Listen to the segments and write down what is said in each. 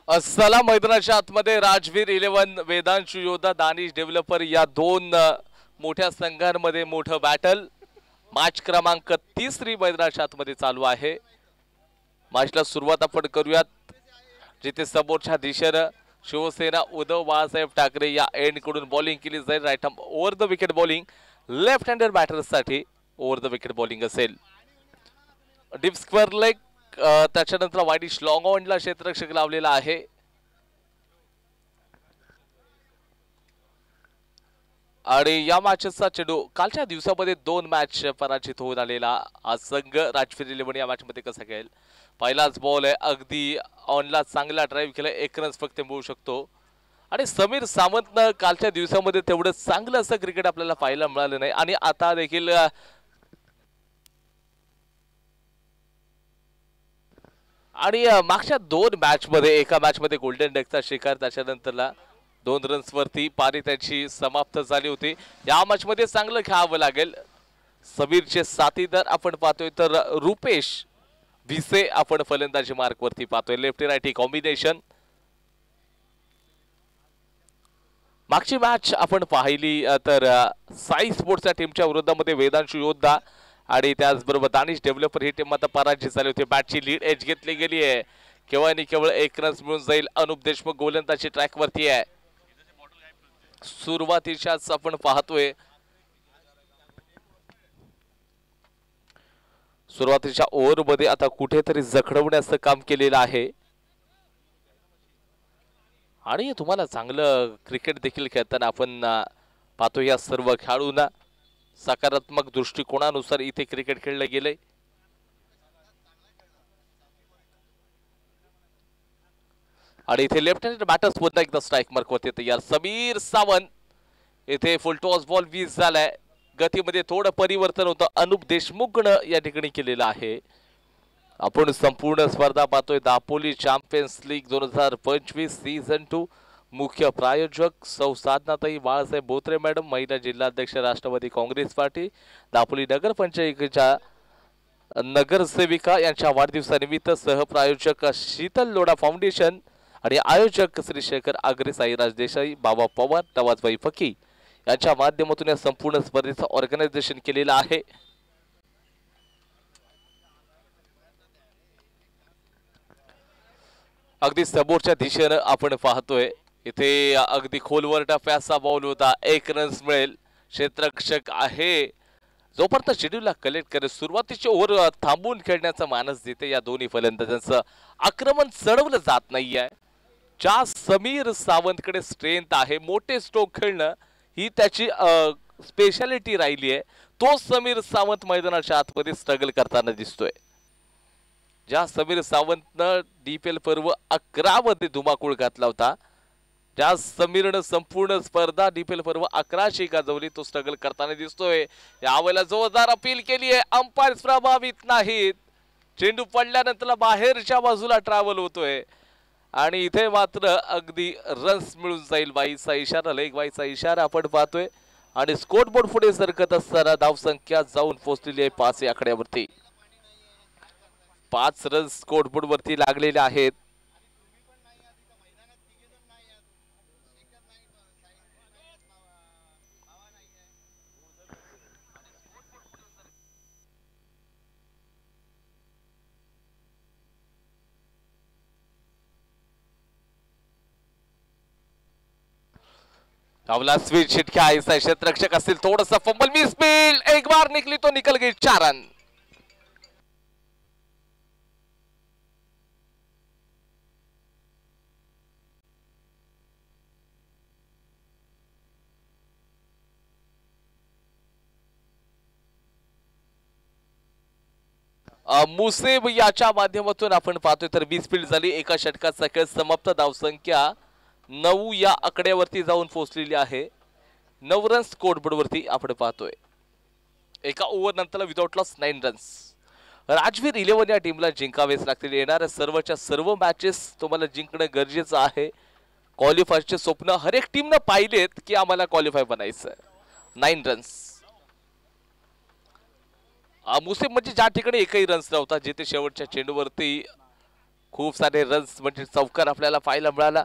असला मैदानाच्या आतमध्ये राजवीर 11 वेदांशु योद्धा दानिश डेव्हलपर या दोन मोठ्या संघांमध्ये मोठं बॅटल मॅच क्रमांक 30 मैदानाच्या आतमध्ये चालू आहे। मॅचला सुरुवात आपण करूयात जिथे समोरच्या दिशेने शिवसेना उद्धव बाळासाहेब ठाकरे या एंड कडून बॉलिंग केली जाईल। Right hand over the wicket bowling left hander बॅटर्ससाठी ओव्हर द विकेट बॉलिंग असेल। डीप स्क्वेअर लेग त्याच्यानंतर वाईडिश लॉंग ऑनला क्षेत्ररक्षक लावलेला आहे। आणि या मॅचचा चेंडू कालच्या दिवसामध्ये 2 मॅच पराजित होऊन आलेला हा संघ राजवीर 11 या मॅच मध्ये कसा खेळेल। पहिलाच बॉल आहे अगदी ऑनला चांगला ड्राइव्ह केला 1 रन फक्त मिळू शकतो। आणि समीर सावंतनं कालच्या दिवसामध्ये तेवढं चांगलं असं क्रिकेट आपल्याला पाहायला मिळालं नाही आणि आता देखील आणि मागच्या 2 मॅच मध्ये एका मॅच मध्ये गोल्डन डकचा शिकार त्याच्यानंतरला 2 रन्स वरती पारी त्याची समाप्त झाली होती। या मॅच मध्ये चांगलं खेळावं लागेल। समीरचे साथीदार आपण पाहतोय तर रुपेश भिसे आपण फलंदाजी मार्क वरती पाहतोय लेफ्टी राईटी कॉम्बिनेशन। मागची मॅच आपण पाहिली तर साई स्पोर्ट्सच्या टीमच्या विरोधामध्ये वेदांशु योद्धा आणि त्याचबरोबर दानिश डेव्हलपर ही टीम आता पराजित झाली होती। बॅटची लीड एज घेतली गेली आहे केवळ आणि केवळ 1 रन मिळून जाईल। अनुप देशमुख गोलंदाजी ट्रॅक वरती आहे। सुरुवातीच्याच आपण पाहतोय सुरुवातीच्या ओव्हर मध्ये आता कुठेतरी जखडवण्याचं काम केलेलं आहे आणि तुम्हाला चांगलं क्रिकेट देखील खेळताना आपण पाहतो या सर्व खेळाडूंना सकारात्मक दृष्टिकोनानुसार इथे क्रिकेट खेळलं गेलंय। आणि इथे लेफ्ट हँड बॅटर्स पुन्हा एकदा स्ट्राइक मार्क वरती तयार। समीर सावंत इथे फुल टॉस बॉल 20 झालाय। गतीमध्ये थोडं परिवर्तन होतं अनुप देशमुखनं या ठिकाणी केलेलं आहे। आपण संपूर्ण स्पर्धा पाहतोय दापोली चॅम्पियन्स लीग 2025 सीझन 2 मुख्य प्रायोजक सौ साधनाताई बाळासाहेब बोत्रे मॅडम महिला जिल्हाध्यक्ष राष्ट्रवादी काँग्रेस पार्टी दापोली नगर पंचायतीच्या नगरसेविका यांच्या वाढदिवसानिमित्त सहप्रायोजक शीतल लोढा फाउंडेशन आणि आयोजक श्री शेखर आगरे साईराज देसाई बाबा पवार नवाजबाई फकी यांच्या माध्यमातून या संपूर्ण स्पर्धेचं ऑर्गनायझेशन केलेलं आहे। अगदी समोरच्या दिशेने आपण पाहतोय इथे अगदी खोलवर टप्प्याचा बॉल होता 1 रन मिळेल। क्षेत्ररक्षक आहे जोपर्यंत शेड्यूलला कलेक्ट करे सुरुवातीचे ओव्हर थांबून खेळण्याचा मानस देते या दोन्ही फलंदाजांचं आक्रमण चढवलं जात नाहीये। ज्या समीर सावंतकडे स्ट्रेंथ आहे मोठे स्ट्रोक खेळणं ही त्याची स्पेशालिटी राहिली आहे। तो समीर सावंत मैदानाच्या आतमध्ये स्ट्रगल करताना दिसतोय। ज्या समीर सावंतनं डीपीएल पर्व 11 मध्ये धुमाकूळ घातला होता ज्या समीरनं संपूर्ण स्पर्धा डीपीएल पर्व 11ची गाजवली तो स्ट्रगल करताना दिसतोय। यावेळेला जोरदार अपील केली आहे अंपायर्स प्रभावित नाहीत। चेंडू पडल्यानंतर बाहेरच्या बाजूला ट्रॅव्हल होतोय आणि इथे मात्र अगदी रन्स मिळून जाईल बाईचा इशारा लेग बाईचा इशारा आपण पाहतोय आणि स्कोर बोर्ड पुढे सरकत असताना धावसंख्या जाऊन पोहोचलेली आहे 5 या आकड्यावरती। 5 रन स्कोर बोर्ड वरती लागलेले आहेत। अवला स्वीट छिटक्या ऐसा क्षेत्ररक्षक असतील थोडंसं फंबल मिस फील्ड एक बार निकली तो निकल गई 4 रन। मुसेब याच्या माध्यमातून आपण पाहतोय तर 20 फील्ड झाली एका षटकाचा खेळ समाप्त धावसंख्या 9 या आकड्यावरती जाऊन पोहोचलेली आहे। 9 रन स्कोर बोर्ड वरती आपण पाहतोय एका ओव्हर नंतर विदाउट लॉस 9 रन्स। राजवीर 11 या टीमला जिंकावेच लागतील। येणाऱ्या सर्वच्या सर्व मॅचेस तुम्हाला जिंकणं गरजेचं आहे। क्वालिफायरचे स्वप्न हर एक टीमने पाहिलेत की आम्हाला क्वालिफाय बनायचं। 9 रन्स मुसेब म्हणजे ज्या ठिकाणी एकही रन्स नव्हता जिथे शेवटच्या चेंडूवरती खूप सारे रन्स म्हणजे चौकार आपल्याला पाहायला मिळाला.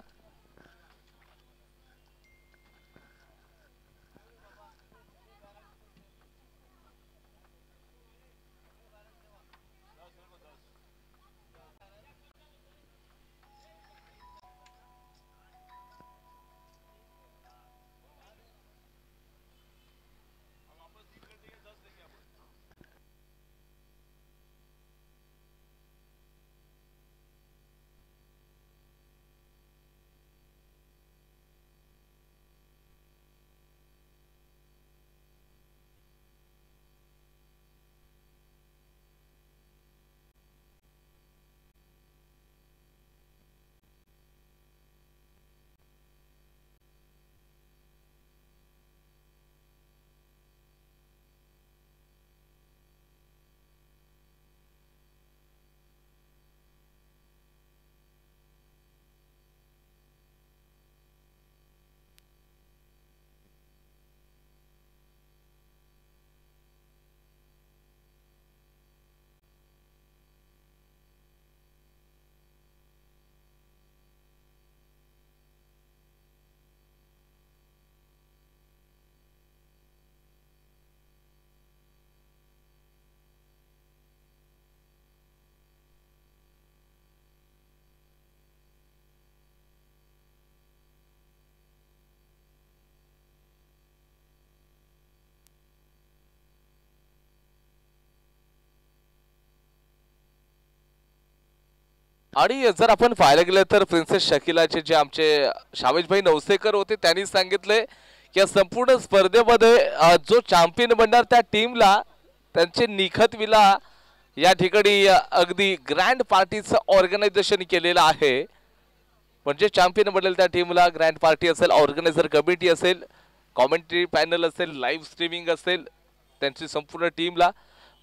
आणि जर आपण पाहायला गेलं तर प्रिन्सेस शकिलाचे जे आमचे शावेशभाई नवसेकर होते त्यांनी सांगितले की या संपूर्ण स्पर्धेमध्ये जो चॅम्पियन बनणार त्या टीमला त्यांचे निखत विला या ठिकाणी अगदी ग्रँड पार्टीचं ऑर्गनायझेशन केलेलं आहे. म्हणजे चॅम्पियन बनलेल्या त्या टीमला ग्रँड पार्टी असेल, ऑर्गनायझर कमिटी असेल, कॉमेंट्री पॅनल असेल, लाईव्ह स्ट्रीमिंग असेल, त्यांची संपूर्ण टीमला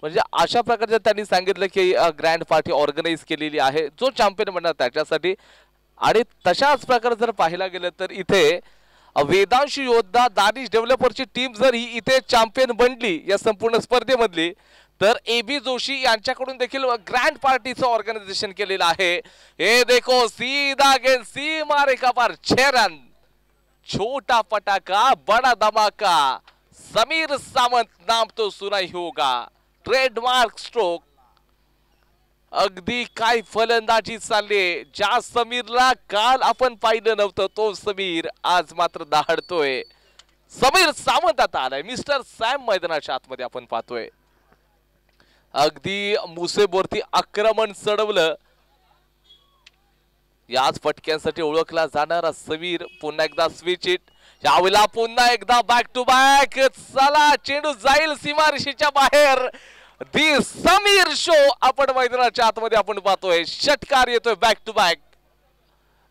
म्हणजे अशा प्रकारचे त्यांनी सांगितलं की ग्रँड पार्टी ऑर्गनाइज केलेली आहे जो चॅम्पियन बनणार त्याच्यासाठी. आणि तशाच प्रकारे जर पाहायला गेलं तर इथे वेदांशू योद्धा दानिश डेव्हलपरची टीम जर ही इथे चॅम्पियन बनली या संपूर्ण स्पर्धेमधली तर AB जोशी यांच्याकडून देखील ग्रँड पार्टीचं ऑर्गनायझेशन केलेलं आहे. हे देखो सीधा गेंद सी मारे का पार 6 रन. छोटा पटाका बड़ा धमाका. समीर सावंत नाम तो सुना ही होगा. Trademark stroke. अगदी काय फलंदाजी चालली. ज्या समीरला काल आपण पाहिलं नव्हतं तो समीर आज मात्र दहाडतोय. समीर सावंत आता आलाय. मिस्टर सॅम मैदानाच्या आतमध्ये आपण पाहतोय. अगदी मुसेबवरती आक्रमण चढवलं. याच फटक्यांसाठी ओळखला जाणारा समीर पुन्हा एकदा स्विच इट. यावेळेला पुन्हा एकदा बॅक टू बॅक. चला चेंडू जाईल सीमारेषेच्या बाहेर. दी समीर शो आपण मैदानाच्या आतमध्ये आपण पाहतोय. षटकार येतोय बॅक टू बॅक.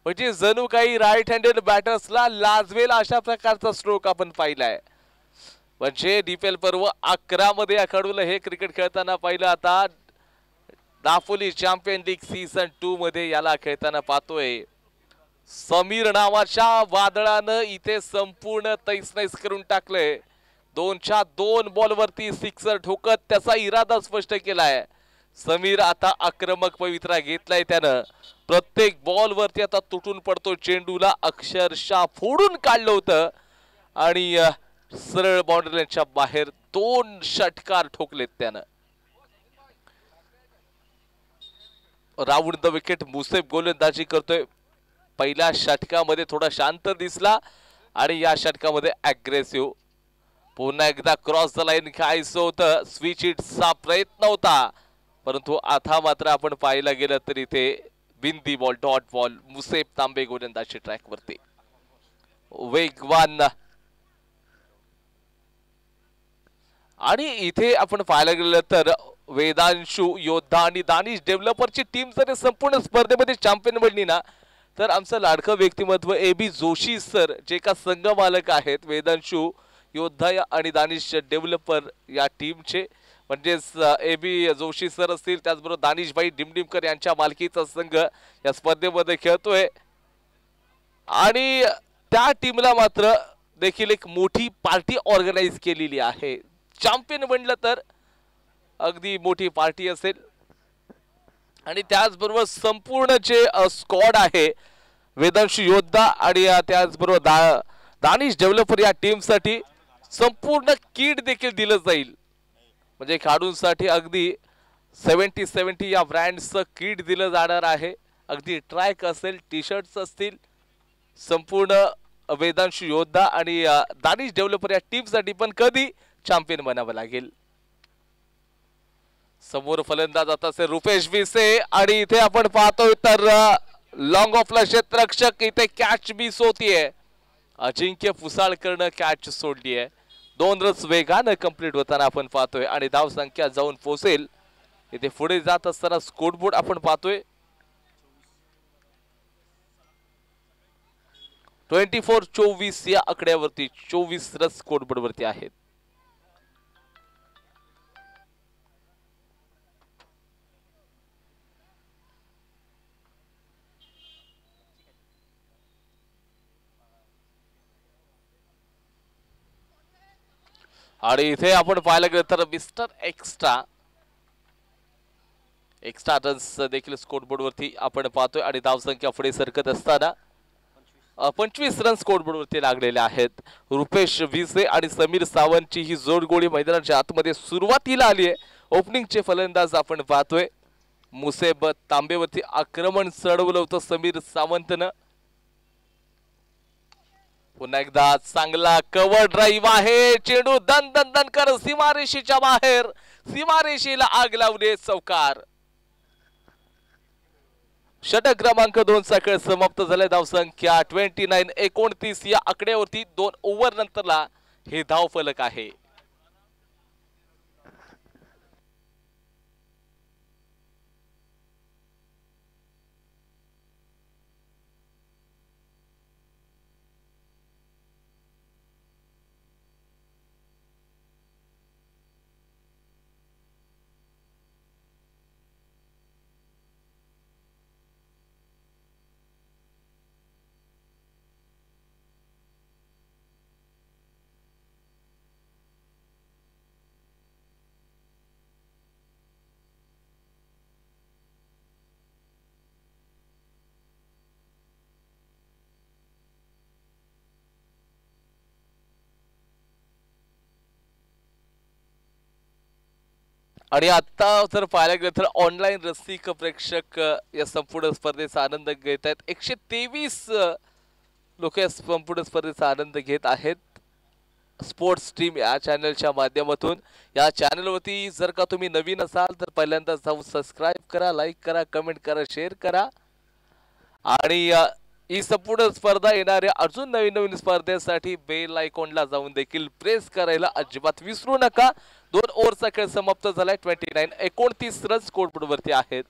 म्हणजे जणू काही राईट हँडेड बॅटर्सला लाजवेल अशा प्रकारचा स्ट्रोक आपण पाहिलाय. म्हणजे DPL पर्व 11 मध्ये खेळून हे क्रिकेट खेळताना पाहिलं. आता दापोली चॅम्पियन लीग सीझन 2 मध्ये याला खेळताना पाहतोय. समीर नावाच्या वादळानं इथे संपूर्ण तैसनैस करून टाकलंय. 2च्या 2 बॉलवरती सिक्सर ठोकत त्याचा इरादा स्पष्ट केलाय. समीर आता आक्रमक पवित्रा घेतलाय त्यानं. प्रत्येक बॉलवरती आता तुटून पडतो. चेंडूला अक्षरशः फोडून काढलं होतं आणि सरळ बाउंड्रीच्या बाहेर 2 षटकार ठोकलेत त्यानं. राऊंड द विकेट मुसेब गोलंदाजी करतोय. पहिल्या षटकामध्ये थोडा शांत दिसला आणि या षटकामध्ये अग्रेसिव्ह. पुन्हा एकदा क्रॉस द लाईन खेळायचं होतं. स्विच इटचा प्रयत्न होता परंतु आता मात्र आपण पाहायला गेलं तर इथे बिंदी बॉल डॉट बॉल. मुसेब तांबे गोलंदाजी ट्रॅक वरती. वेगवान आणि इथे आपण पाहायला गेलं तर वेदांशू योद्धा आणि दानिश डेव्हलपरची टीम जर संपूर्ण स्पर्धेमध्ये चॅम्पियन बनली ना तर आमचं लाडकं व्यक्तिमत्व AB जोशी सर जे का संघ मालक आहेत वेदांशू योद्धा आणि दानिश डेव्हलपर या टीमचे म्हणजेच AB जोशी सर असतील त्याचबरोबर दानिशभाई डिमडिमकर यांच्या मालकीचा संघ या स्पर्धेमध्ये खेळतोय. आणि त्या टीमला मात्र देखील एक मोठी पार्टी ऑर्गनाइज केलेली आहे. चॅम्पियन बनलं तर अगदी मोठी पार्टी असेल. आणि त्याचबरोबर संपूर्ण जे स्क्वॉड आहे वेदांशू योद्धा आणि त्याचबरोबर दानिश डेव्हलपर या टीमसाठी संपूर्ण किट देखील दिलं जाईल. म्हणजे खेळाडूंसाठी अगदी 70-70 या ब्रँडचं किट दिलं जाणार आहे. अगदी ट्रॅक असेल, टी शर्ट्स असतील, संपूर्ण वेदांशू योद्धा आणि दानिश डेव्हलपर या टीमसाठी पण कधी चॅम्पियन बनावं लागेल. समोर फलंदाज आता असेल रुपेश विसे आणि इथे आपण पाहतोय तर लॉंग ऑफला क्षेत्ररक्षक इथे कॅच मिस होतीये. अजिंक्य फुसाळकरनं कॅच सोडली आहे. 2 रन्स वेगानं कंप्लीट होताना आपण पाहतोय आणि धाव संख्या जाऊन पोहोचेल. इथे पुढे जात असताना स्कोरबोर्ड आपण पाहतोय 24-24 या आकड्यावरती 24 रन्स स्कोरबोर्ड वरती आहेत. आणि इथे आपण पाहायला गेलं तर मिस्टर एक्स्ट्रा रन्स देखील स्कोरबोर्ड वरती आपण पाहतोय आणि धावसंख्या पुढे सरकत असताना 25 रन स्कोरबोर्ड वरती लागलेले आहेत. रुपेश विसे आणि समीर सावंतची ही जोडगोळी मैदानाच्या आतमध्ये सुरुवातीला आली आहे. ओपनिंगचे फलंदाज आपण पाहतोय मुसेब तांबेवरती आक्रमण चढवलं होतं समीर सावंतनं. पुन्हा एकदा चांगला कव्हर ड्राईव्ह आहे. चेंडू दन दन दन कर सीमारेषेच्या बाहेर, सीमारेषेला आग लावले चौकार. षटक क्रमांक 2 चा खेळ समाप्त झाला. धावसंख्या 29-29 या आकड्यावरती 2 ओव्हर नंतरला हे धाव फलक आहे. आणि आता जर पाहायला गेलं तर ऑनलाईन रसिक प्रेक्षक या संपूर्ण स्पर्धेचा आनंद घेत आहेत. 123 लोक या संपूर्ण स्पर्धेचा आनंद घेत आहेत. स्पोर्ट्स टीम या चॅनलच्या माध्यमातून. या चॅनलवरती जर का तुम्ही नवीन असाल तर पहिल्यांदा जाऊन सबस्क्राईब करा, लाईक करा, कमेंट करा, शेअर करा आणि ही संपूर्ण स्पर्धा येणाऱ्या अजून नवीन नवीन स्पर्धेसाठी बेल आयकॉनला जाऊन देखील प्रेस करायला अजिबात विसरू नका. 2 ओव्हरचा खेळ समाप्त झालाय. 29-29 रन स्कोरबोर्ड वरती आहेत.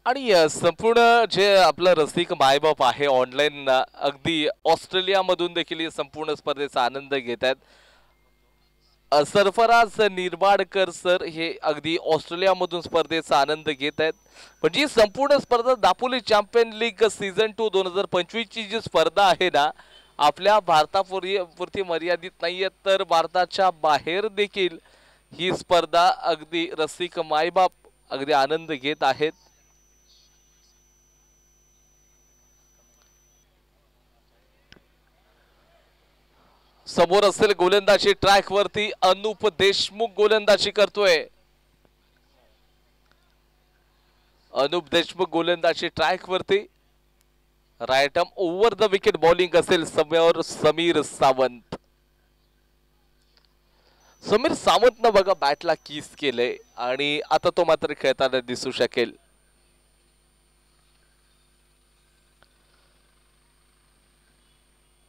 आणि संपूर्ण जे आपलं रसिक मायबाप आहे ऑनलाईन अगदी ऑस्ट्रेलियामधून देखील या संपूर्ण स्पर्धेचा आनंद घेत आहेत. सरफराज निर्माडकर सर हे अगदी ऑस्ट्रेलियामधून स्पर्धेचा आनंद घेत आहेत. म्हणजे संपूर्ण स्पर्धा दापोली चॅम्पियन लीग सीझन 2 2025 ची जी स्पर्धा आहे ना आपल्या भारतापुरती मर्यादित नाहीये तर भारताच्या बाहेर देखील ही स्पर्धा अगदी रसिक मायबाप अगदी आनंद घेत आहेत. समोर असेल गोलंदाजी ट्रॅक वरती अनुप देशमुख गोलंदाजी करतोय. अनुप देशमुख गोलंदाजी ट्रॅक वरती. Right arm over the wicket bowling असेल समोर समीर सावंत. समीर सावंतनं बघा बॅटला किस केले आणि आता तो मात्र खेळताना दिसू शकेल.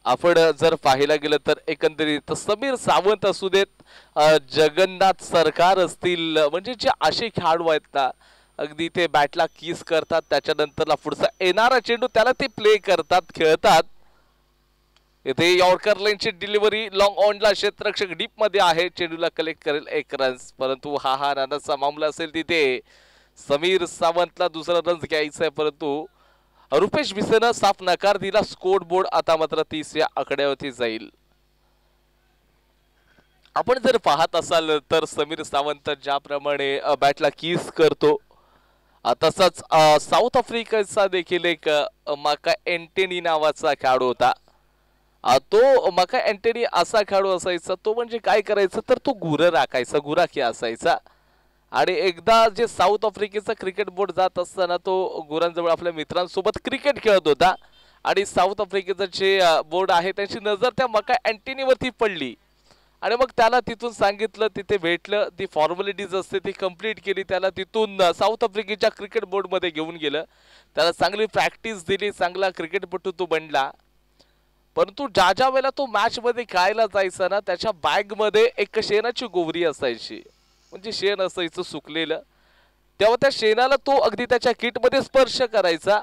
आपण जर पाहायला गेलं तर एकंदरीत समीर सावंत असू देत, जगन्नाथ सरकार असतील, म्हणजे जे असे खेळाडू आहेत ना अगदी ते बॅटला किस करतात, त्याच्यानंतरला पुढचा येणारा चेंडू त्याला ते प्ले करतात, खेळतात. इथे यॉर्कर लाईनची डिलिव्हरी लॉंग ऑनला क्षेत्ररक्षक डीप मध्ये आहे, चेंडूला कलेक्ट करेल 1 रन्स. परंतु हा नानाचा मामला असेल तिथे समीर सावंतला दुसरा रन्स घ्यायचा आहे, परंतु रुपेश भिसेनं साफ नकार दिला. स्कोर बोर्ड आता मात्र 30 या आकड्यावरती जाईल. आपण जर पाहत असाल तर समीर सावंत ज्याप्रमाणे बॅटला किस करतो, तसंच साऊथ आफ्रिकेचा देखील एक माका एंटेनी नावाचा खेळाडू होता. तो माका एंटेनी असा खेळाडू असायचा, तो म्हणजे काय करायचा तर तो गुरं राखायचा, गुराखी असायचा. आणि एकदा जे साऊथ आफ्रिकेचा क्रिकेट बोर्ड जात असताना तो गुरांजवळ आपल्या मित्रांसोबत क्रिकेट खेळत होता आणि साऊथ आफ्रिकेचं जे बोर्ड आहे त्याची नजर त्या माका एंटेनीवरती पडली आणि मग त्याला तिथून सांगितलं, तिथे भेटलं, ती फॉर्मॅलिटीज असते ती कंप्लीट केली. त्याला तिथून साऊथ आफ्रिकेच्या क्रिकेट बोर्डमध्ये घेऊन गेलं, त्याला चांगली प्रॅक्टिस दिली, चांगला क्रिकेटपटू तो बनला. परंतु ज्या वेळेला तो मॅच मध्ये खेळायला जायचा ना, त्याच्या बॅग मध्ये एक शेणाची गोवरी असायची, म्हणजे शेण असायचं सुकलेलं. तेव्हा त्या शेणाला तो अगदी त्याच्या किटमध्ये स्पर्श करायचा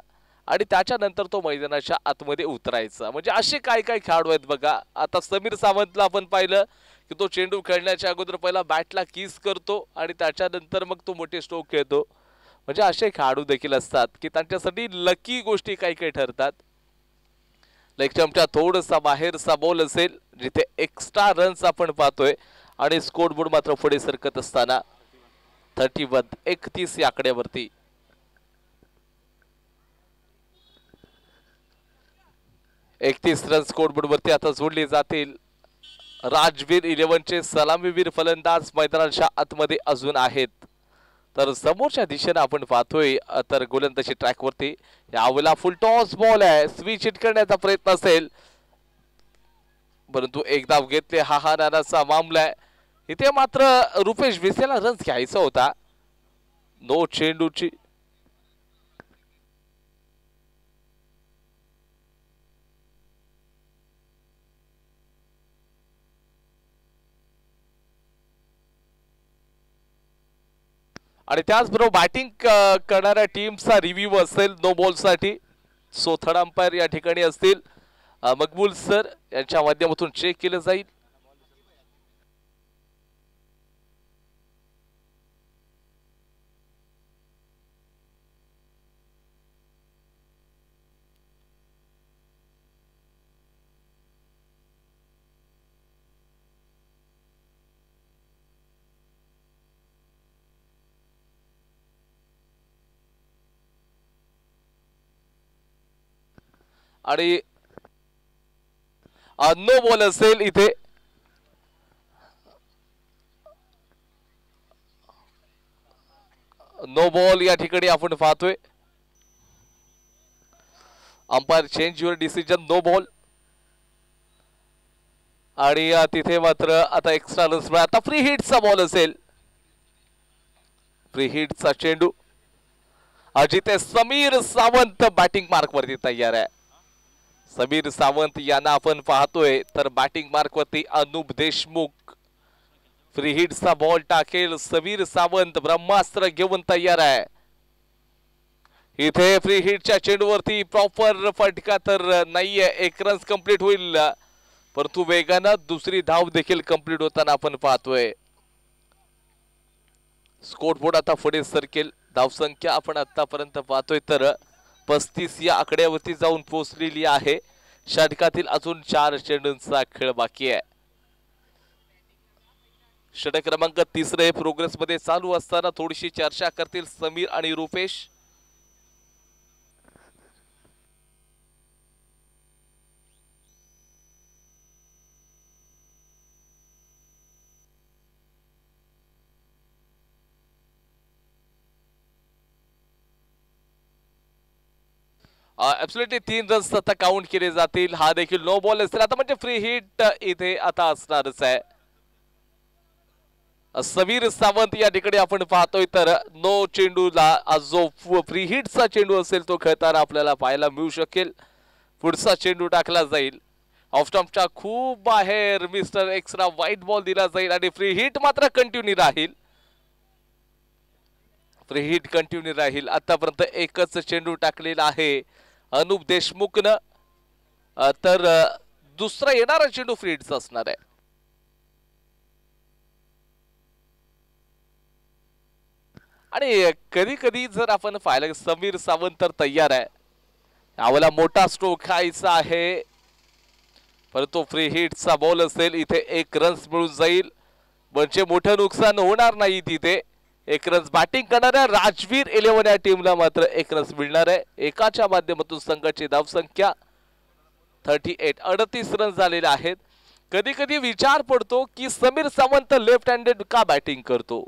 आणि त्याच्यानंतर तो मैदानाच्या आतमध्ये उतरायचा. म्हणजे असे काय काय खेळाडू आहेत बघा. आता समीर सावंतला आपण पाहिलं की तो चेंडू खेळण्याच्या अगोदर पहिला बॅटला किस करतो आणि त्याच्यानंतर मग तो मोठे स्ट्रोक खेळतो. म्हणजे असे खेळाडू देखील असतात की त्यांच्यासाठी लकी गोष्टी काही काही ठरतात. लेग स्टंपच्या थोडासा बाहेरचा बॉल असेल जिथे एक्स्ट्रा रन्स आपण पाहतोय आणि स्कोर बोर्ड मात्र पुढे सरकत असताना 31 या आकड्यावरती. रन स्कोर बोर्ड वरती आता जोडले जातील. राजवीर 11चे सलामीवीर फलंदाज मैदानाच्या आतमध्ये अजून आहेत. तर समोरच्या दिशेने आपण पाहतोय तर गोलंदाजी ट्रॅक वरती यावेळेला फुल टॉस बॉल आहे, स्विच हिट करण्याचा प्रयत्न असेल, परंतु एक धाव घेतले. हा नानाचा मामला आहे. इथे मात्र रुपेश भिसेला रन्स घ्यायचा होता, नो चेंडूची. आणि त्याचबरोबर बॅटिंग करणाऱ्या टीमचा रिव्ह्यू असेल नो बॉल साठी. सो थर्ड अंपायर या ठिकाणी असतील मकबूल सर, यांच्या माध्यमातून चेक केलं जाईल. आणि नो बॉल असेल इथे. नो बॉल या ठिकाणी आपण पाहतोय. Umpire change your decision, no ball. आणि तिथे मात्र आता एक्स्ट्रा रन्स. आता फ्री हिटचा बॉल असेल, फ्री हिटचा चेंडू. जिथे समीर सावंत बॅटिंग मार्क वरती तयार आहे. समीर सावंत यांना आपण पाहतोय तर बॅटिंग मार्क वरती अनुप देशमुख. फ्री हिटचा बॉल टाकेल समीर सावंत, ब्रह्मास्त्र घेऊन तयार आहे. इथे फ्री हिटच्या चेंडूवरती प्रॉपर फटका तर नाहीये, 1 रन्स कंप्लीट होईल, परंतु वेगानं दुसरी धाव देखील कंप्लीट होताना आपण पाहतोय. स्कोर बोर्ड आता पुढे सरकेल. धावसंख्या आपण आतापर्यंत पाहतोय तर 35 या आकड्यावरती जाऊन पोहोचलेली आहे. षटकातील अजून 4 चेंडूंचा खेळ बाकी आहे. षटक क्रमांक 3 प्रोग्रेस मध्ये चालू असताना थोडीशी चर्चा करतील समीर आणि रुपेश. ऍब्सोल्युटली 3 रन्स आता काउंट केले जातील. हा देखील नो बॉल असेल आता, म्हणजे फ्री हिट इथे आता असणारच आहे. समीर सावंत या ठिकाणी आपण पाहतोय तर नो चेंडूला जो फ्री हिटचा चेंडू असेल तो खेळताना आपल्याला पाहायला मिळू शकेल. पुढचा चेंडू टाकला जाईल ऑफ स्टंपच्या खूप बाहेर. मिस्टर एक्स्ट्रा व्हाईट बॉल दिला जाईल आणि फ्री हिट मात्र कंटिन्यू राहील. फ्री हिट कंटिन्यू राहील. आतापर्यंत एकच चेंडू टाकलेला आहे अनुप देशमुखनं, तर दुसरा येणारा चेंडू फ्री हिटचा असणार आहे. आणि कधी कधी जर आपण पाहिलं समीर सावंत तर तयार आहे, यावेळेला मोठा स्ट्रोक खायचा आहे, परंतु फ्री हिटचा बॉल असेल इथे 1 रन्स मिळून जाईल, म्हणजे मोठं नुकसान होणार नाही. तिथे 1 रन्स बॅटिंग करणाऱ्या राजवीर 11 या टीमला मात्र 1 रन्स मिळणार आहे. एकाच्या माध्यमातून संघाची धावसंख्या 38 रन्स झालेले आहेत. कधी कधी विचार पडतो की समीर सावंत लेफ्ट हँडेड का बॅटिंग करतो,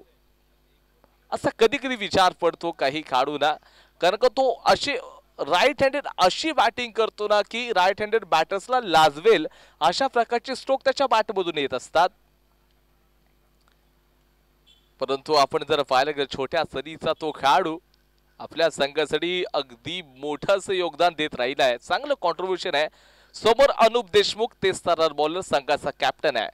असा कधी कधी विचार पडतो काही खेळाडूंना, कारण का तो अशी राईट हँडेड अशी बॅटिंग करतो ना की राईट हँडेड बॅटर्सला लाजवेल अशा प्रकारचे स्ट्रोक त्याच्या बॅटमधून येत असतात. परंतु आपण जर पाहिलं की छोट्या सरीचा तो खेळाडू आपल्या संघासाठी अगदी मोठं असं योगदान देत राहिला आहे. चांगलं कॉन्ट्रीब्युशन आहे. समोर अनुप देशमुख ते स्टार बॉलर संघाचा कॅप्टन आहे.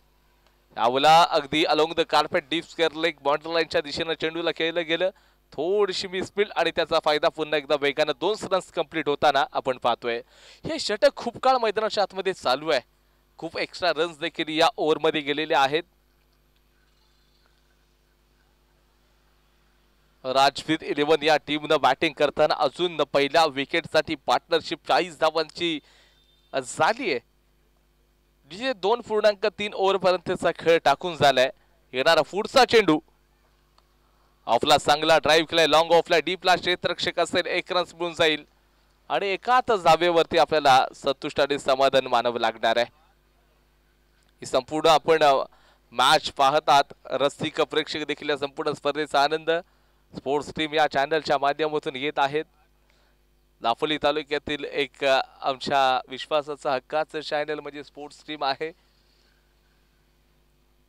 यावेळेला अगदी along the carpet deep square leg boundary लाईनच्या दिशेने चेंडूला खेळलं गेलं, थोडीशी मिसफील्ड आणि त्याचा फायदा पुन्हा एकदा वेगानं 2 रन्स कंप्लीट होताना आपण पाहतोय. हे षटक खूप काळ मैदानाच्या आतमध्ये चालू आहे, खूप एक्स्ट्रा रन्स देखील या ओव्हरमध्ये गेलेले आहेत. राजवीर 11 या टीमनं बॅटिंग करताना अजून पहिल्या विकेटसाठी पार्टनरशिप 40 धावांची झाली आहे. म्हणजे 2.3 ओव्हर पर्यंतचा खेळ टाकून झालाय. येणारा पुढचा चेंडू ऑफला चांगला ड्राईव्ह केलाय, लॉंग ऑफला डीपला क्षेत्ररक्षक असेल, 1 रन्स मिळून जाईल आणि एकाच जावेवरती आपल्याला संतुष्टाने समाधान मानावं लागणार आहे. ही संपूर्ण आपण मॅच पाहतात, रसिक प्रेक्षक देखील या संपूर्ण स्पर्धेचा आनंद स्पोर्ट्स टीम या चॅनलच्या माध्यमातून येत आहेत. दापोली तालुक्यातील एक आमच्या विश्वासाचा हक्काचं चॅनल म्हणजे स्पोर्ट्स टीम आहे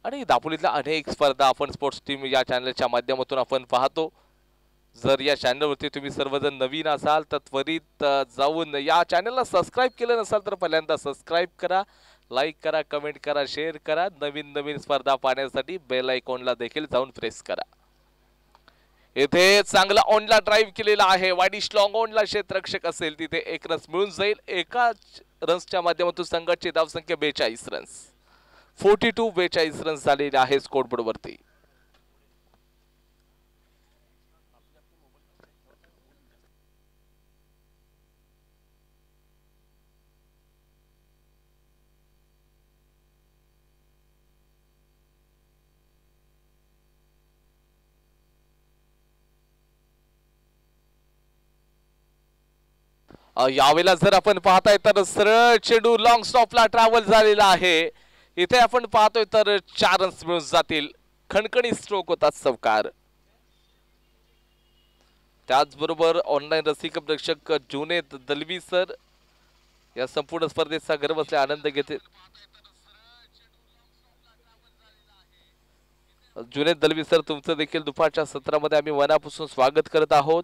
आणि दापोलीतल्या अनेक स्पर्धा आपण स्पोर्ट्स टीम या चॅनलच्या माध्यमातून आपण पाहतो. जर या चॅनलवरती तुम्ही सर्वजण नवीन असाल तर त्वरित जाऊन या चॅनलला सबस्क्राईब केलं नसाल तर पहिल्यांदा सबस्क्राईब करा, लाईक करा, कमेंट करा, शेअर करा. नवीन नवीन स्पर्धा पाहण्यासाठी बेल आयकॉनला देखील जाऊन प्रेस करा. इथे चांगला ऑनला ड्राईव्ह केलेला आहे, वाईडिश लॉंग ऑनला क्षेत्ररक्षक असेल तिथे 1 रन्स मिळून जाईल. एका रन्सच्या माध्यमातून संघाची धावसंख्या 42 रन्स, 42 रन्स झालेले आहे स्कोरबोर्ड वरती. यावेळेला जर आपण पाहताय तर सरळ चेंडू लॉंग स्टॉपला ट्रॅव्हल झालेला आहे. इथे आपण पाहतोय तर 4 रन्स मिळून जातील. खणखणी स्ट्रोक होता चौकार. त्याचबरोबर ऑनलाईन रसिक प्रेक्षक जुनेद दलवी सर या संपूर्ण स्पर्धेचा गर्व असल्या आनंद घेते. जुनेद दलवी सर तुमचं देखील दुपारच्या सत्रामध्ये आम्ही मनापासून स्वागत करत आहोत.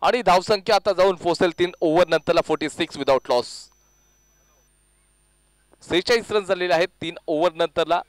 आणि धावसंख्या आता जाऊन पोहोचेल 3 ओव्हर नंतरला 46 विदाउट लॉस. 46 रन झालेले आहेत 3 ओव्हर नंतरला.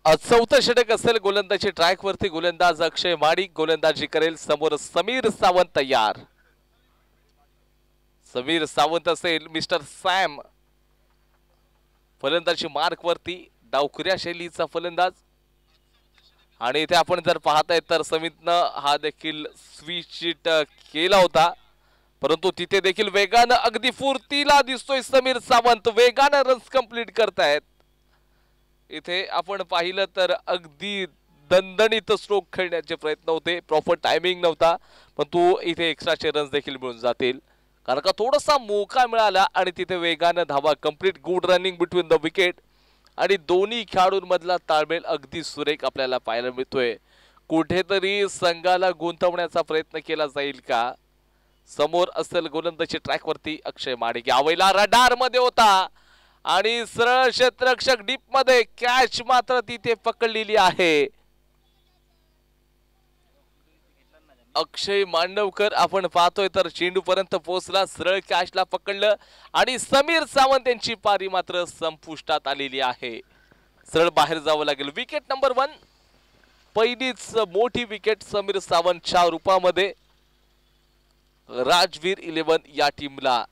चौथं षटक असेल गोलंदाजी ट्रॅक वरती. गोलंदाज अक्षय माडिक गोलंदाजी करेल. समोर समीर सावंत तयार. समीर सावंत असेल. मिस्टर सॅम फलंदाजी मार्क वरती. डावखुऱ्या शैलीचा फलंदाज. आणि इथे आपण जर पाहताय तर समितनं हा देखील स्विच केला होता, परंतु तिथे देखील वेगानं अगदी फुर्तीला दिसतोय समीर सावंत. वेगानं रन्स कंप्लीट करतायत. इथे आपण पाहिलं तर अगदी दणदणीत स्ट्रोक खेळण्याचे प्रयत्न होते. प्रॉपर टायमिंग नव्हता, पण तू इथे एक्स्ट्राचे रन्स देखील मिळून जातील, कारण का थोडासा मोका मिळाला आणि तिथे वेगानं धावा complete. Good running between the wicket आणि दोन्ही खेळाडूंमधला ताळमेळ अगदी सुरेख आपल्याला पाहायला मिळतोय. कुठेतरी संघाला गुंतवण्याचा प्रयत्न केला जाईल का? समोर असेल गोलंदाजी ट्रॅक वरती अक्षय माडिक. यावेळेला रडार मध्ये होता आणि सरळ क्षेत्ररक्षक डीप मध्ये. कॅच मात्र तिथे पकडलेली आहे. अक्षय मांडवकर आपण पाहतोय तर चेंडू पर्यंत पोहोचला, सरळ कॅचला पकडलं आणि समीर सावंत यांची पारी मात्र संपुष्टात आलेली आहे. सरळ बाहेर जावं लागेल. विकेट नंबर 1, पहिलीच मोठी विकेट समीर सावंतच्या रूपामध्ये राजवीर 11 या टीमला.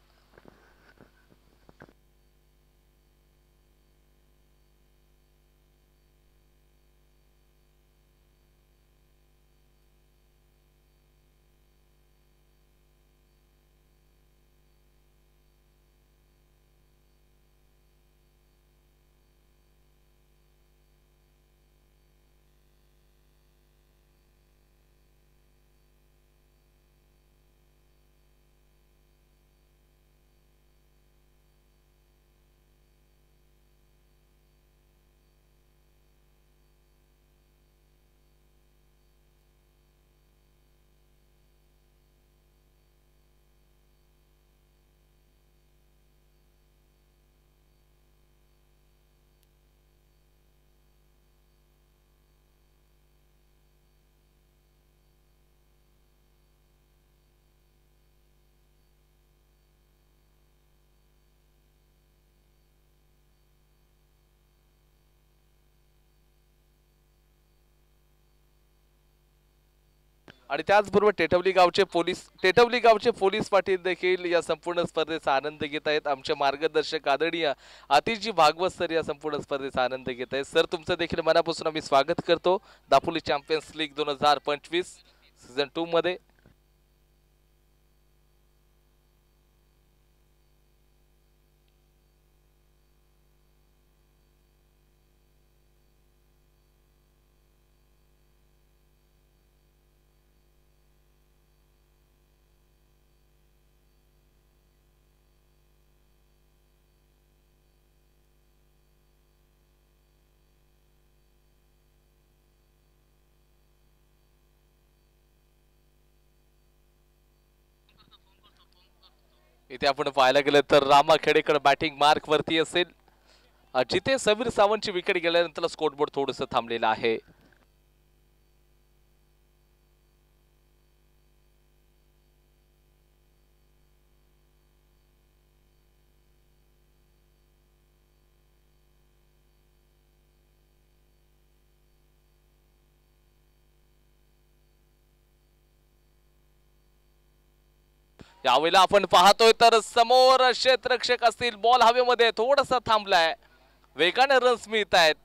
आणि त्याचबरोबर टेटवली गावचे पोलीस पाटील देखील या संपूर्ण स्पर्धेचा आनंद घेत आहेत. आमचे मार्गदर्शक आदरणीय आतिशजी भागवत सर या संपूर्ण स्पर्धेचा आनंद घेत आहेत. सर, तुमचं देखील मनापासून आम्ही स्वागत करतो दापोली चॅम्पियन्स लीग 2025 सीझन 2 मध्ये. इथे आपण पाहायला गेलं तर रामा खेडेकर बॅटिंग मार्क वरती असेल. जिथे समीर सावंतची विकेट गेल्यानंतर स्कोरबोर्ड थोडस थांबलेला आहे. यावेळेला आपण पाहतोय तर समोर क्षेत्ररक्षक असतील. बॉल हवेमध्ये थोडासा थांबलाय, वेगाने रन्स मिळत आहेत.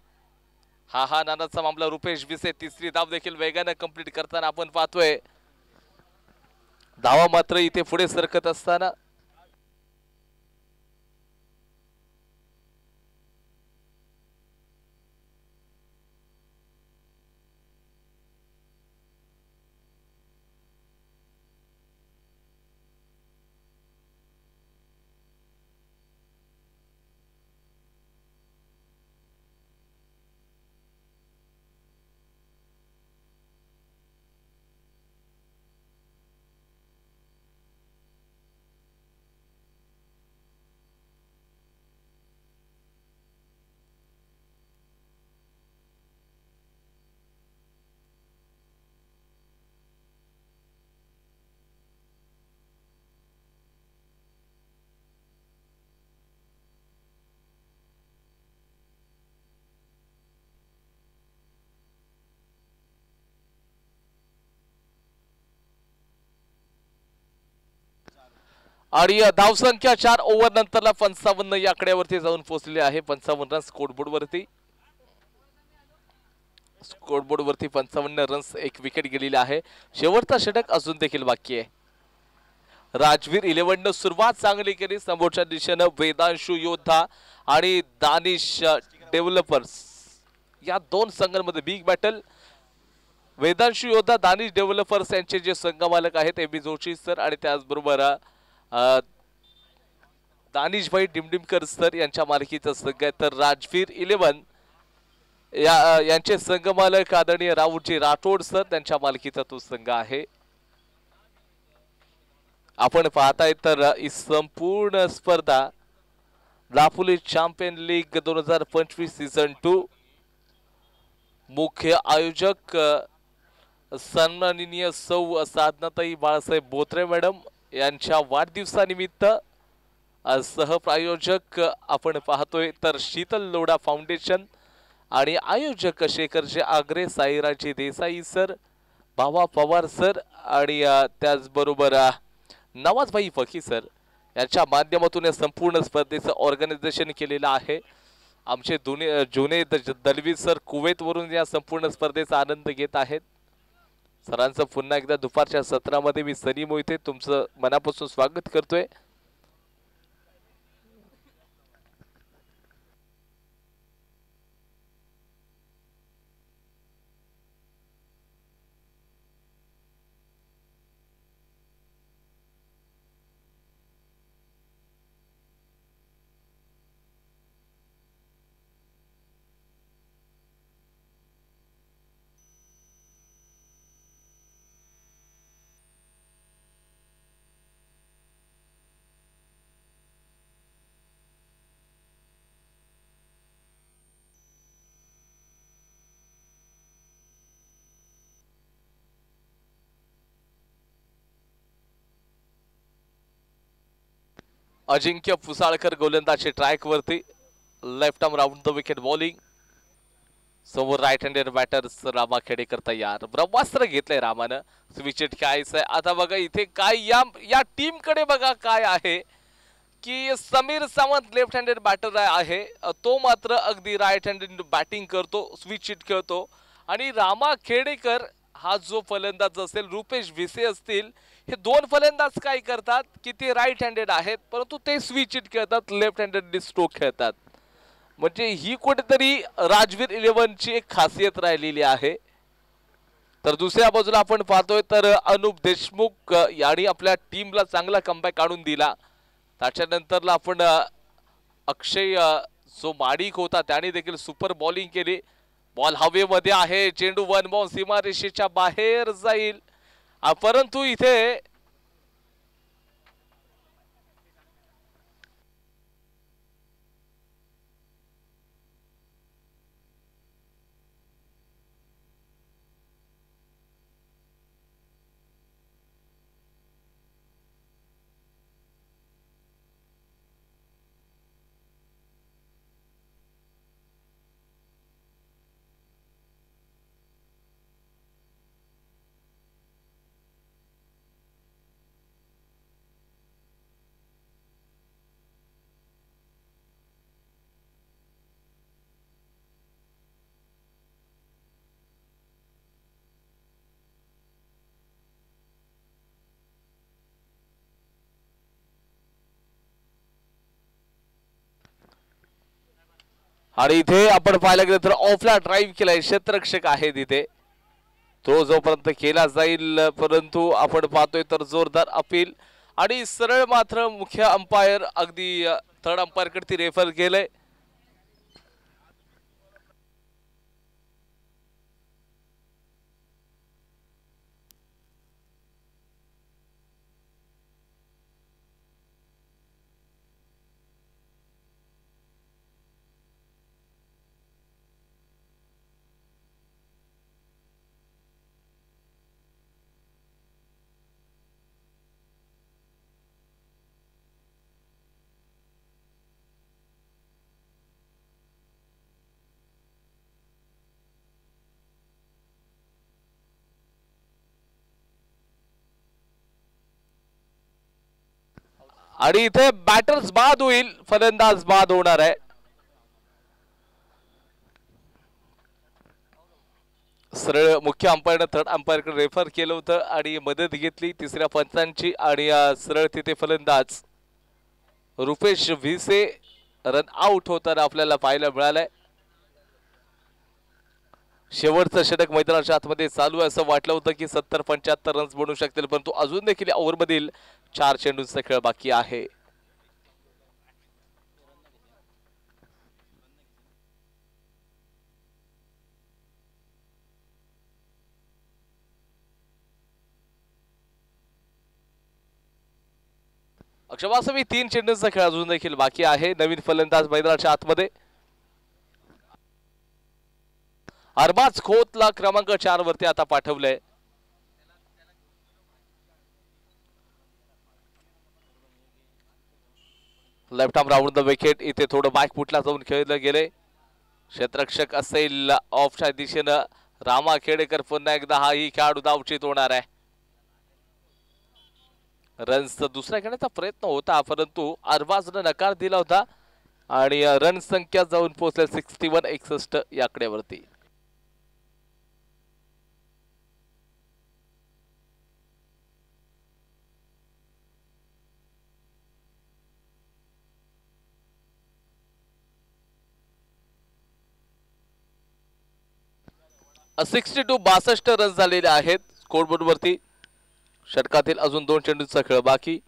हा नानाचा मामला. रुपेश बिसे तिसरी धाव देखील वेगाने कंप्लीट करताना आपण पाहतोय. धावा मात्र इथे पुढे सरकत असताना आणि धावसंख्या 4 ओव्हर नंतरला 55 या आकड्यावरती जाऊन पोहोचले आहे. 55 रन्स स्कोरबोर्ड वरती. स्कोरबोर्ड वरती 55 रन्स, एक विकेट गेलेली आहे. शेवटचा षटक अजून देखील बाकी आहे. राजवीर 11 सुरुवात चांगली केली. समोरच्या दिशेनं वेदांशु योद्धा आणि दानिश डेव्हलपर्स या दोन संघांमध्ये बिग बॅटल. वेदांशु योद्धा दानिश डेव्हलपर्स यांचे जे संघमालक आहेत एबी जोशी सर आणि त्याचबरोबर दानिशभाई डिमडिमकर सर यांच्या मालकीचा संघ आहे. तर राजवीर 11 यांचे संघमालक आदरणीय राऊतजी राठोड सर त्यांच्या मालकीचा तो संघ आहे. आपण पाहताय तर ही संपूर्ण स्पर्धा दापोली चॅम्पियन लीग 2025 सीझन 2 मुख्य आयोजक सन्माननीय सौ साधनाताई बाळासाहेब बोत्रे मॅडम यांच्या वाढदिवसानिमित्त सहप्रायोजक आपण पाहतोय तर शीतल लोढा फाउंडेशन आणि आयोजक शेखरजी आग्रे, साईराजी देसाई सर, बाबा पवार सर आणि त्याचबरोबर नवाजभाई फकी सर यांच्या माध्यमातून या संपूर्ण स्पर्धेचं ऑर्गनायझेशन केलेलं आहे. आमचे जुने दलवी सर कुवेतवरून या संपूर्ण स्पर्धेचा आनंद घेत आहेत. सरांचं पुन्हा एकदा दुपारच्या सत्रामध्ये मी सनी मोहिते तुमचं मनापासून स्वागत करतोय. अजिंक्य फुसाळकर गोलंदाजी ट्रॅक वरती, left arm round the wicket bowling. समोर right handed batter Rama Khedekar तयार. ब्रह्मास्त्र घेतलंय रामानं. स्विच इट खेळायचंय आता. बघा इथे काय या टीम कडे बघा काय आहे की Sameer Sawant left handed batter आहे, तो मात्र अगदी राईट हँडेड बॅटिंग करतो, स्विच इट खेळतो. आणि रामा खेडेकर हा जो फलंदाज असेल, रुपेश भिसे असतील, हे दोन फलंदाज काय करतात की ते राईट हँडेड आहेत परंतु ते स्विच इट खेळतात, लेफ्ट हँडेड स्ट्रोक खेळतात. म्हणजे ही कुठेतरी राजवीर 11 ची एक खासियत राहिलेली आहे. तर दुसऱ्या बाजूला आपण पाहतोय तर अनुप देशमुख यांनी आपल्या टीमला चांगला कमबॅक आणून दिला. त्याच्यानंतरला आपण अक्षय जो माडिक होता त्याने देखील सुपर बॉलिंग केली. बॉल हवेमध्ये आहे, चेंडू वन बाउंड सीमारेषेच्या बाहेर जाईल, परंतु इथे आणि इथे आपण पाहायला गेलं तर ऑफला ड्राईव्ह केलाय, क्षेत्ररक्षक आहे तिथे, तो जोपर्यंत केला जाईल. परंतु आपण पाहतोय तर जोरदार अपील आणि सरळ मात्र मुख्य अंपायर अगदी थर्ड अंपायर कडे रेफर केलंय. आणि इथे बॅटर्स बाद होईल, फलंदाज बाद होणार आहे. सरळ मुख्य अंपायर थर्ड अंपायरकडे रेफर केलं होतं आणि मदत घेतली तिसऱ्या पंचांची आणि सरळ तिथे फलंदाज रुपेश भिसे रन आउट होताना आपल्याला पाहायला मिळालंय. शेवटचं षटक मैदानाच्या आतमध्ये चालू आहे. असं वाटलं होतं की 70-75 रन्स बनू शकतील, परंतु अजून देखील ओव्हरमधील 4 चेंडूंचा खेळ बाकी आहे. अक्षवासवी 3 चेंडूंचा खेळ अजून देखील बाकी आहे. नवीन फलंदाज मैदानाच्या आतमध्ये अरबाज खोतला क्रमांक 4 वरती आता पाठवलंय. Left arm round the wicket. इथे थोडं बॅक फुटला जाऊन खेळलं गेले. क्षेत्ररक्षक असेल ऑफच्या दिशेनं रामा खेडेकर. पुन्हा एकदा हाही खेळाडू धावचीत होणार आहे. रन्स दुसरा घेण्याचा प्रयत्न होता, परंतु अरबाजनं नकार दिला होता आणि रन संख्या जाऊन पोहोचले 61-61 या आकड्यावरती. टू 62 रन झालेले आहेत स्कोरबोर्ड वरती. षटकातील अजून 2 चेंडूंचा खेळ बाकी.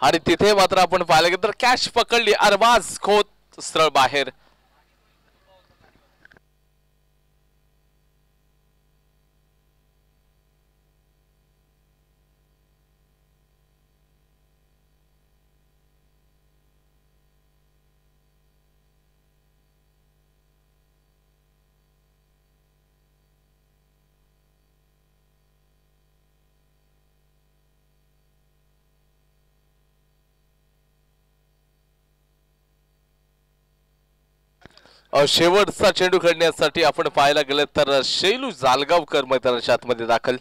आणि तिथे मात्र आपण पाहिलं गेलं तर कॅच पकडली. अरबाज खोत सरळ बाहेर. शेवटचा चेंडू खेळण्यासाठी आपण पाहायला गेलं तर शैलू जालगावकर मैदानाच्या आतमध्ये दाखल.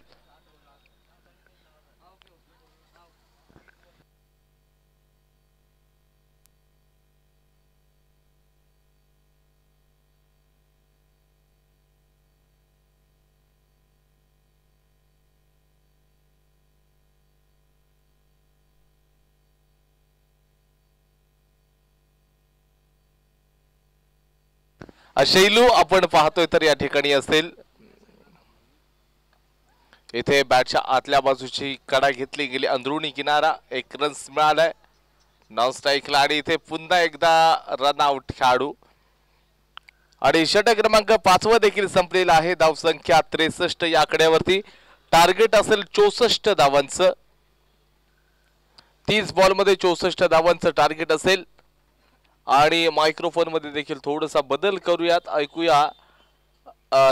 शैलू आपण पाहतोय तर या ठिकाणी असेल. इथे बॅटच्या आतल्या बाजूची कडा घेतली गेली, अंदरुणी किनारा. 1 रन्स मिळालाय नॉन स्ट्राईकला आणि इथे पुन्हा एकदा रन आउट खेळाडू. आणि षटक क्रमांक 5 देखील संपलेला आहे. धावसंख्या 63 या आकड्यावरती. टार्गेट असेल 64 धावांचं. 30 बॉल मध्ये 64 धावांचं टार्गेट असेल. आणि मायक्रोफोन मध्ये देखील थोडासा बदल करूयात. ऐकूया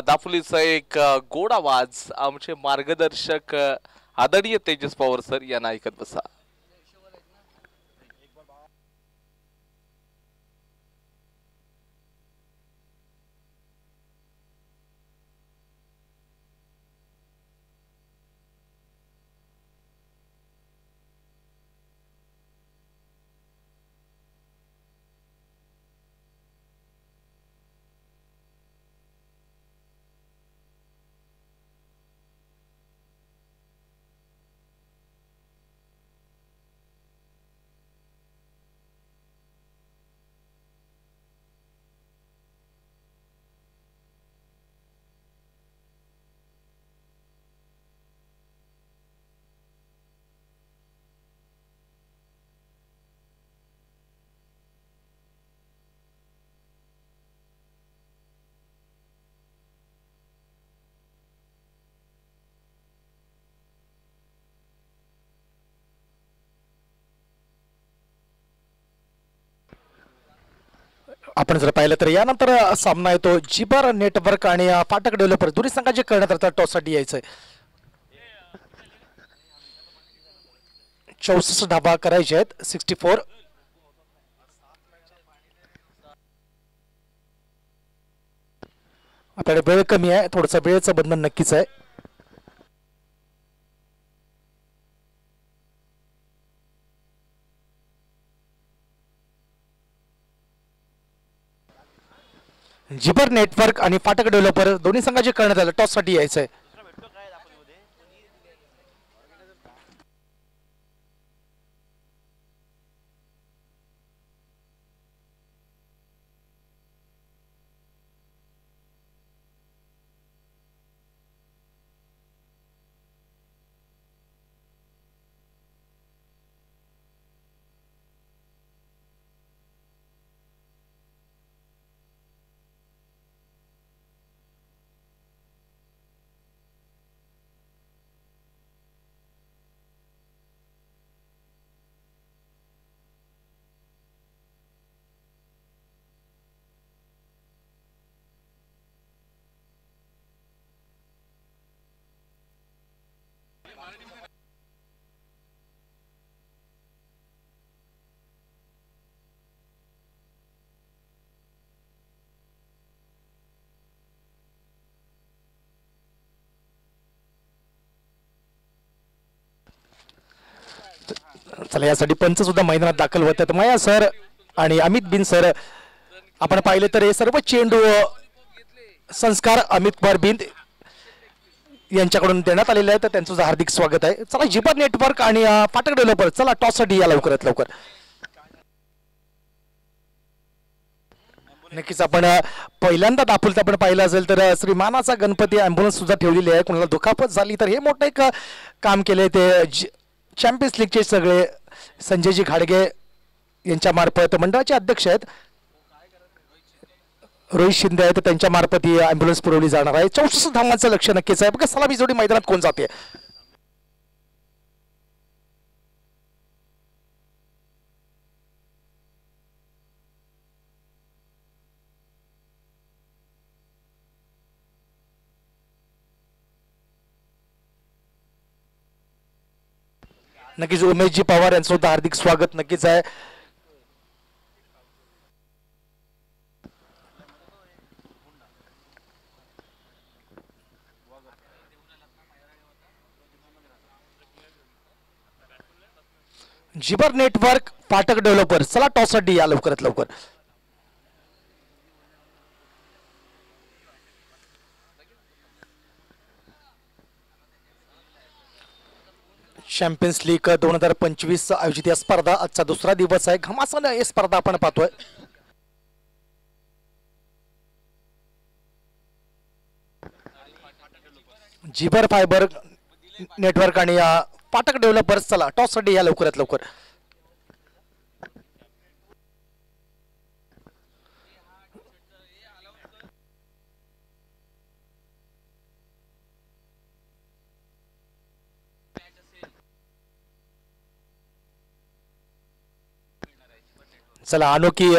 दापोलीचा एक गोड आवाज. आमचे मार्गदर्शक आदरणीय तेजस पवार सर यांना ऐकत बसा. आपण जर पाहिलं तर यानंतर सामना येतो जिबर नेटवर्क आणि फाटक डेव्हलपर दोन्ही संघाचे करण्यात येतात टॉससाठी यायचंय 64 धावा करायचे आहेत 64 आपल्याकडे वेळ कमी आहे थोडंसं वेळेचं बंधन नक्कीच आहे जिबर नेटवर्क आणि फाटक डेव्हलपर दोन्ही संघाचे करण्यात आलं टॉससाठी यायचंय चला यासाठी पंच सुद्धा मैदानात दाखल होत आहेत माया सर आणि अमित बिन सर आपण पाहिले तर हे सर्व चेंडू संस्कार अमित कुमार बिंद यांच्याकडून देण्यात आलेले आहे तर त्यांचं हार्दिक स्वागत आहे चला जिबर नेटवर्क आणि फाटक डेव्हलपर चला टॉससाठी या लवकरात लवकर नक्कीच आपण पहिल्यांदा दाखवलं आपण पाहिलं असेल तर श्री मानाचा गणपती ॲम्ब्युलन्स सुद्धा ठेवलेली आहे कोणाला दुखापत झाली तर हे मोठं एक काम केले ते चॅम्पियन्स लीगचे सगळे संजयजी घाडगे यांच्या मार्फत मंडळाचे अध्यक्ष आहेत रोहित शिंदे आहेत त्यांच्या मार्फत ही ॲम्ब्युलन्स पुरवली जाणार आहे 64 धावांचं लक्ष नक्कीच आहे बघा सलामी जोडी मैदानात कोण जाते नक्कीच उमेशजी पवार यांचं सुद्धा हार्दिक स्वागत नक्कीच आहे जिबर नेटवर्क फाटक डेव्हलपर चला टॉससाठी या लवकरात लवकर चॅम्पियन्स लीग 2025 आयोजित या स्पर्धा आजचा दुसरा दिवस आहे घमासाने ही स्पर्धा आपण पाहतोय जिबर फायबर नेटवर्क आणि फाटक डेव्हलपर्स चला टॉससाठी या लवकरात लवकर चला अनोखी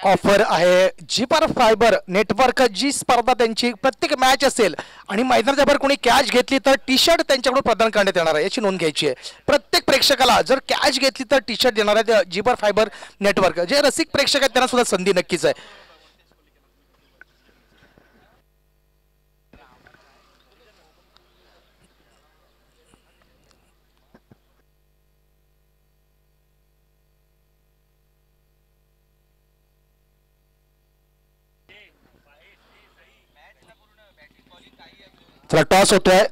ऑफर आहे जिपर फायबर नेटवर्क जी स्पर्धा त्यांची प्रत्येक मॅच असेल आणि मैदानाच्या बाहेर कोणी कॅच घेतली तर टी शर्ट त्यांच्याकडून प्रदान करण्यात येणार आहे याची नोंद घ्यायची आहे प्रत्येक प्रेक्षकाला जर कॅच घेतली तर टी शर्ट देणार आहे जिपर फायबर नेटवर्क जे रसिक प्रेक्षक आहेत त्यांना सुद्धा संधी नक्कीच आहे चला टॉस होतोय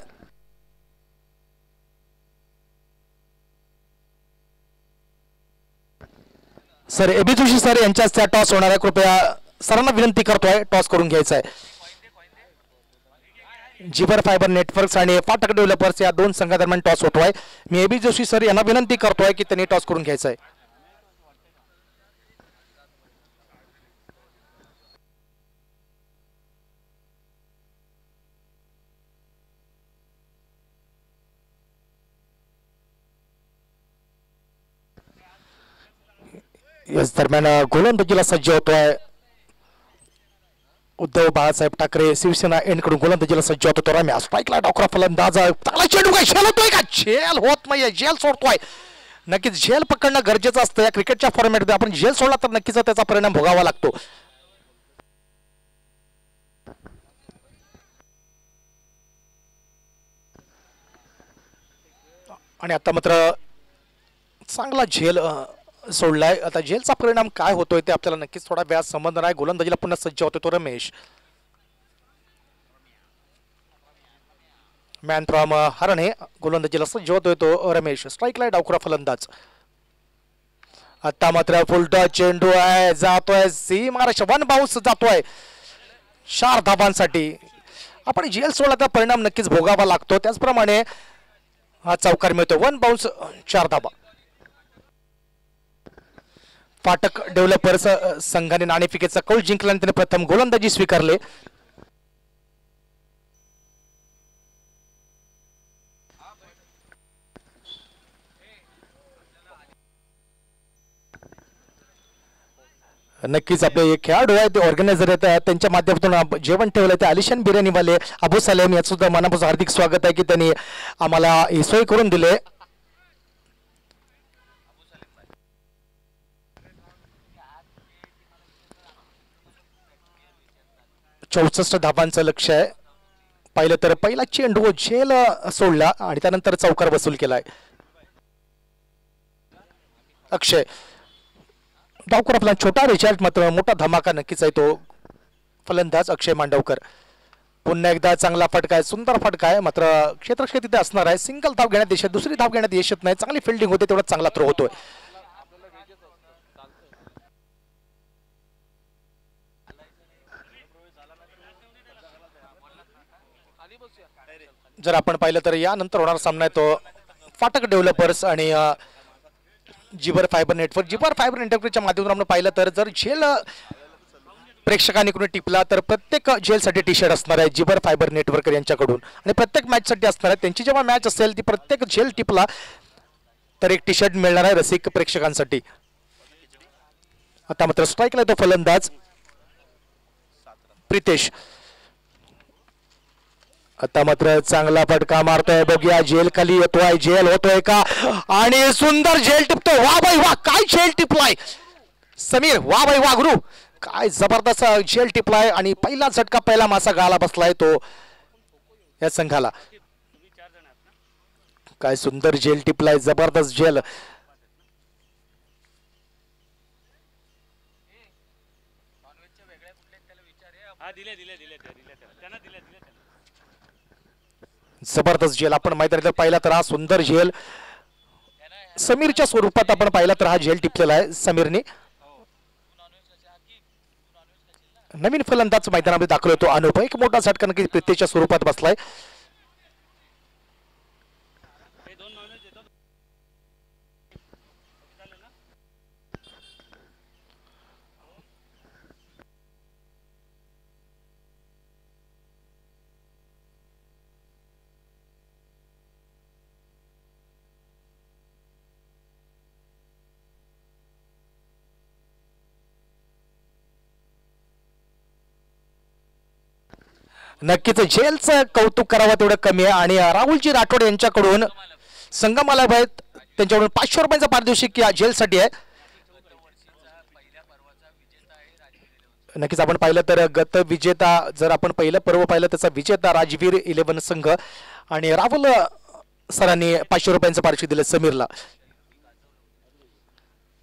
सर एबी जोशी सर यांच्या त्या टॉस होणार आहे कृपया सरांना विनंती करतोय टॉस करून घ्यायचा आहे जिबर फायबर नेटवर्क्स आणि फाटक डेव्हलपर्स या दोन संघादरम्यान टॉस होतोय मी एबी जोशी सर यांना विनंती करतोय की त्यांनी टॉस करून घ्यायचा आहे याच दरम्यान गोलंदाजीला सज्ज होतोय उद्धव बाळासाहेब ठाकरे शिवसेना एंडकडून गोलंदाजीला सज्ज होतो तो रम्या. स्ट्राईकला डॉक्टर फलंदाज चांगला चेंडू काय झेल होतोय का? झेल होत नाहीये, झेल सोडतोय. नक्कीच झेल पकडणं गरजेचं असतं या क्रिकेटच्या फॉर्मॅटमध्ये. आपण झेल सोडला तर नक्कीच त्याचा परिणाम भोगावा लागतो. आणि आता मात्र चांगला झेल सोडलाय. आता झेलचा परिणाम काय होतोय ते आपल्याला नक्कीच थोडा वेळात समजणार आहे. गोलंदाजीला पुन्हा सज्ज होतोय तो रमेश. मॅन फ्रॉम हरणे गोलंदाजीला सज्ज होतोय तो रमेश. स्ट्राईकला डावखुरा फलंदाज. आता मात्र फुलटॉस चेंडू आहे, जातोय सीमारेषा, वन बाउन्स जातोय 4 धाबांसाठी. आपण झेल सोडला तर परिणाम नक्कीच भोगावा लागतो. त्याचप्रमाणे हा चौकार मिळतो, 1 बाउन्स 4 धाबा. फाटक डेव्हलपर्स संघाने नाणेफेकीचा कौल जिंकल्याने त्याने प्रथम गोलंदाजी स्वीकारले. नक्कीच आपले खेळाडू आहेत ते ऑर्गनायझर आहेत त्यांच्या माध्यमातून जेवण ठेवलं ते आलिशान बिर्याणीवाले अबू सलेम याचं सुद्धा मनापासून हार्दिक स्वागत आहे की त्यांनी आम्हाला ही सोय करून दिले. 64 धाबांचं लक्ष आहे. पाहिलं तर पहिला चेंडू झेल सोडला आणि त्यानंतर चौकार वसूल केलाय. अक्षय डावकर आपला छोटा रिचार्ज मात्र मोठा धमाका नक्कीच आहे तो फलंदाज अक्षय मांडवकर. पुन्हा एकदा चांगला फटका आहे, सुंदर फटका आहे. मात्र क्षेत्ररक्षक तिथे असणार आहे. सिंगल धाव घेण्यात यश, दुसरी धाव घेण्यात यश येत नाही. चांगली फिल्डिंग होते, तेवढा चांगला थ्रो होतोय. जर आपण पाहिलं तर यानंतर होणारा सामना आहे तो फाटक डेव्हलपर्स आणि जिबर फायबर नेटवर्क. जिबर फायबर नेटवर्कच्या माध्यमातून आपण पाहिलं तर जर झेल प्रेक्षकांनी कोणी टिपला तर प्रत्येक झेलसाठी टी शर्ट असणार आहे जिबर फायबर नेटवर्क यांच्याकडून आणि प्रत्येक मॅचसाठी असणार आहे. त्यांची जेव्हा मॅच असेल ती प्रत्येक झेल टिपला तर एक टी शर्ट मिळणार आहे रसिक प्रेक्षकांसाठी. आता मात्र स्ट्राईकला तो फलंदाज प्रितेश. आता मात्र चांगला फटका मारतोय, बघूया झेल खाली येतोय, झेल होतोय का आणि सुंदर झेल टिपतोय. वा भाई वा, काय झेल टिपलाय समीर, वा भाई वा गुरु, काय जबरदस्त झेल टिपलाय आणि पहिला झटका पहिला मासा गाला बसलाय तो या संघाला. काय सुंदर झेल टिपलाय, जबरदस्त झेल. जबरदस्त झेल आपण मैदानात पाहिला तर हा सुंदर झेल समीरच्या स्वरूपात आपण पाहिला तर हा झेल टिपलेला आहे समीरने. नवीन फलंदाज मैदानामध्ये दाखल होतो अनूप. एक मोठा झटका नक्की प्रितेशच्या स्वरूपात बसलाय. नक्कीच झेलचं कौतुक करावं तेवढं कमी आहे. आणि राहुलजी राठोड यांच्याकडून संगमाला त्यांच्याकडून 500 रुपयांचा पारितोषिक या झेलसाठी आहे. नक्कीच आपण पाहिलं तर गत विजेता जर आपण पहिलं पर्व पाहिलं त्याचा विजेता राजवीर 11 संघ आणि राहुल सरांनी 500 रुपयांचं पारितोषिक दिलं समीरला.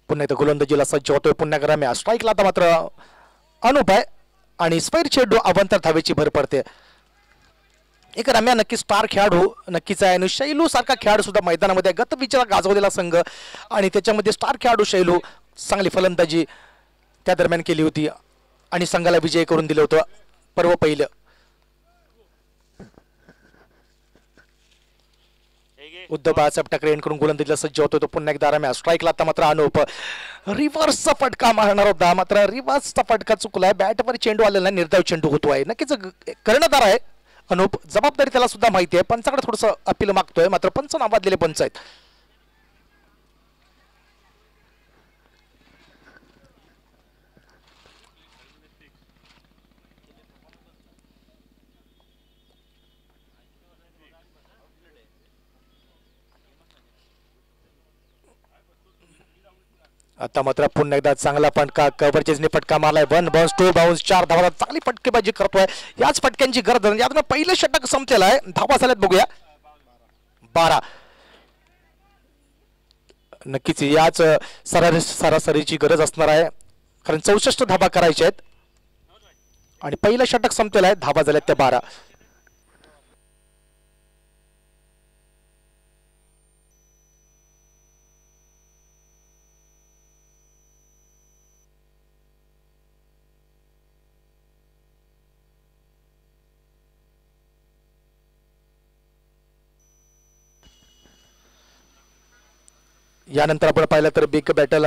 पुन्हा एकदा गोलंदाजीला सज्ज होतोय पुन्हा ग्राम्या. स्ट्राईकला आता मात्र अनूप आहे आणि स्क्वेअर चेंडू अवंतर धावेची भर पडते. एक रम्या नक्की स्टार खेळाडू नक्कीच आहे आणि शैलू सारखा खेळाडू सुद्धा मैदानामध्ये गत विजेता गाजवलेला संघ आणि त्याच्यामध्ये स्टार खेळाडू शैलू चांगली फलंदाजी त्या दरम्यान केली होती आणि संघाला विजय करून दिलं होतं पर्व पहिलं. उद्धव बाळासाहेब ठाकरे यांकडून गोलंदाजीला सज्ज होतो तो पुन्हा एकदा रम्या. स्ट्राईकला आता मात्र अनूप रिव्हर्सचा फटका मारणार होता मात्र रिव्हर्सचा फटका चुकलाय. बॅटवर चेंडू आलेला निर्धाव चेंडू होतोय. नक्कीच कर्णधार आहे अनूप, जबाबदारी त्याला सुद्धा माहिती आहे. पंचाकडे थोडस अपील मागतोय मात्र पंच नावाजलेले पंच आहेत. आता मात्र पुन्हा एकदा चांगला फटका कव्हरचेजने फटका मारलाय 1 बाउन्स 2 बाउन्स 4 धावा चांगली फटकेबाजी करतोय याच फटक्यांची गरज आहे यातनं पहिलं षटक संपलेलं आहे धावा झाल्यात बघूया 12 नक्कीच याच सरासरीची गरज असणार आहे कारण 64 धावा करायच्या आहेत आणि पहिलं षटक संपलेलं आहे धावा झाल्यात त्या 12 यानंतर आपण पाहिलं तर बिग बॅटल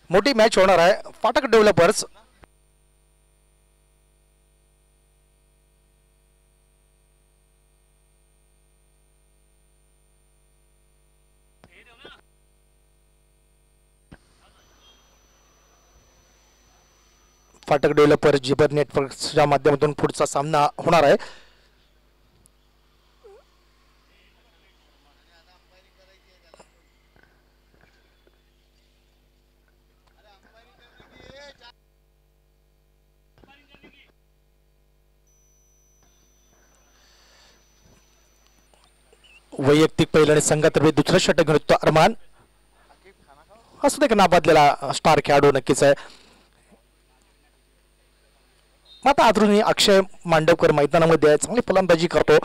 मोठी मॅच होणार आहे फाटक डेव्हलपर्स फाटक डेव्हलपर्स जिबर नेटवर्क्सच्या माध्यमातून पुढचा सामना होणार आहे वैयक्तिक पहिलं आणि संघातर्फे दुसरं षटक घेऊन येतो अरमान असू दे का नाबादलेला स्टार खेळाडू नक्कीच आहे आता अजूनही अक्षय मांडवकर मैदानामध्ये आहे चांगली फलंदाजी करतो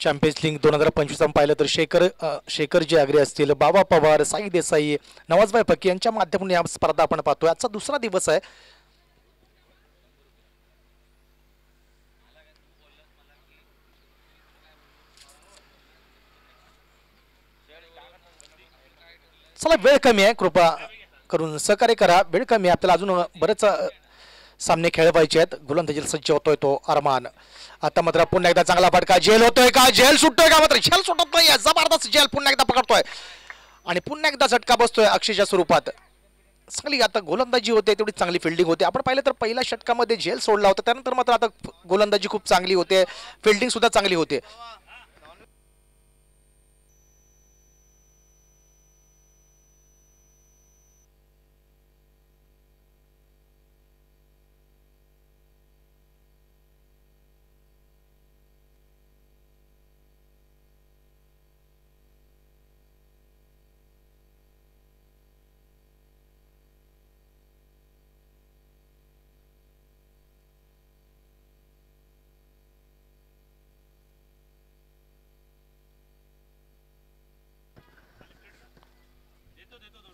चॅम्पियन्स लीग 2025 पाहिलं तर शेखर जे आगरे असतील बाबा पवार साई देसाई नवाजभाई फकी यांच्या माध्यमातून या स्पर्धा आपण पाहतोय आजचा दुसरा दिवस आहे चला वेळ कमी आहे कृपा करून सहकार्य करा वेळ कमी आहे आपल्याला अजून बरेच सामने खेळवायचे आहेत गोलंदाजीला सज्ज होतोय तो अरमान आता मात्र पुन्हा एकदा चांगला फटका झेल होतोय का झेल सुटतोय का मात्र झेल सुटत नाही जबरदस्त झेल पुन्हा एकदा पकडतोय आणि पुन्हा एकदा झटका बसतोय अक्षयच्या स्वरूपात चांगली आता गोलंदाजी होते तेवढी चांगली फिल्डिंग होते आपण पाहिलं तर पहिल्या षटकामध्ये झेल सोडला होता त्यानंतर मात्र आता गोलंदाजी खूप चांगली होते फिल्डिंग सुद्धा चांगली होते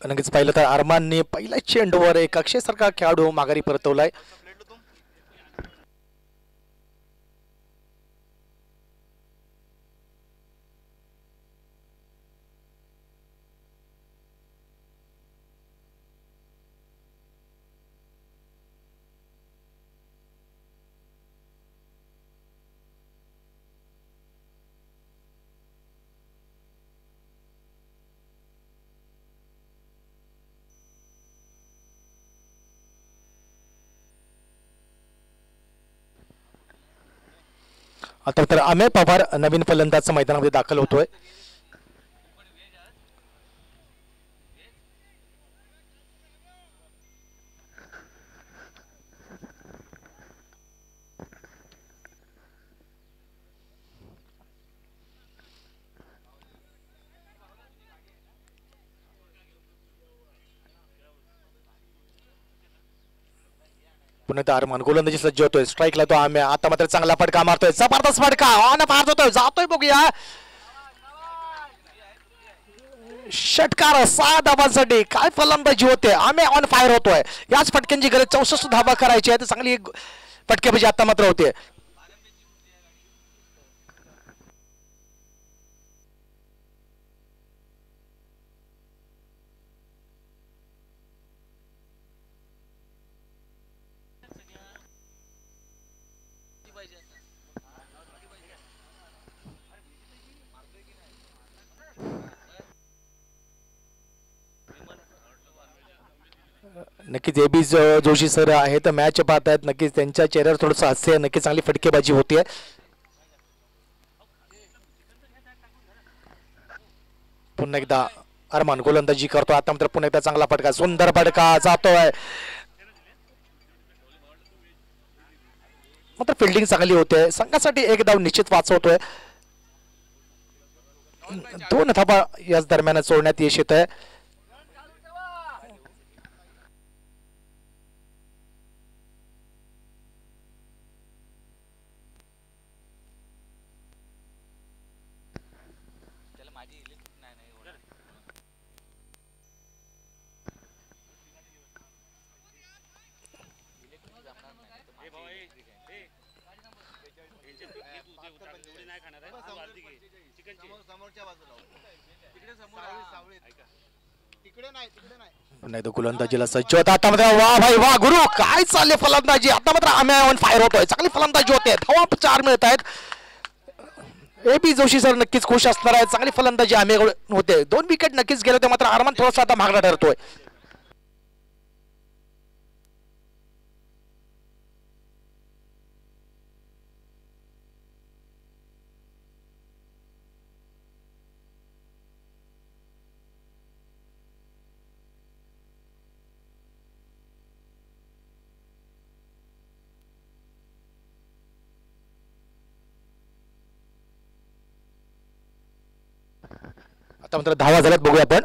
नक्कीच पाहिलं तर अरमानने पहिल्या चेंडूवर एक अक्षयसारखा खेळाडू माघारी परतवलाय आता तर अमेय पवार नवीन फलंदाज मैदानामध्ये दाखल होतोय पुन्हा एकदा अरमान गोलंदाजी सज्ज होतोय स्ट्राईकला तो आम्ही आता मात्र चांगला फटका मारतोय जबरदस्त फटका ऑन फार जातोय बघूया षटकार 6 धावांसाठी काय फलंदाजी होते आम्ही ऑन फायर होतोय याच फटक्यांची गरज 64 धावा करायची आहे चांगली फटकेबाजी आता मात्र होते नक्कीच ए बी जोशी सर आहेत, मॅच पाहत आहेत, नक्कीच त्यांच्या चेहऱ्यावर थोडंसं हास्य आहे, नक्कीच चांगली फटकेबाजी होतीये. पुन्हा एकदा अरमान गोलंदाजी करतो, आता मात्र पुन्हा एकदा चांगला फटका, सुंदर फटका जातोय, मात्र फिल्डिंग चांगली होते, संघासाठी एक धाव निश्चित वाचवतोय. 2 धावा याच दरम्यान सोडण्यात यश येत आहे. नाही गोलंदाजीला सज्ज होता, आता मात्र वा भाई वा गुरु, काय चालले फलंदाजी, आता मात्र आम्ही फायर होतोय, चांगली फलंदाजी होते, धावा 4 मिळत आहेत. ए बी जोशी सर नक्कीच खुश असणार आहे, चांगली फलंदाजी आम्ही होते, 2 विकेट नक्कीच गेले होते, मात्र अरमान थोडासा आता मागणा ठरतोय. आता मात्र धावा झाल्यात, बघूया आपण.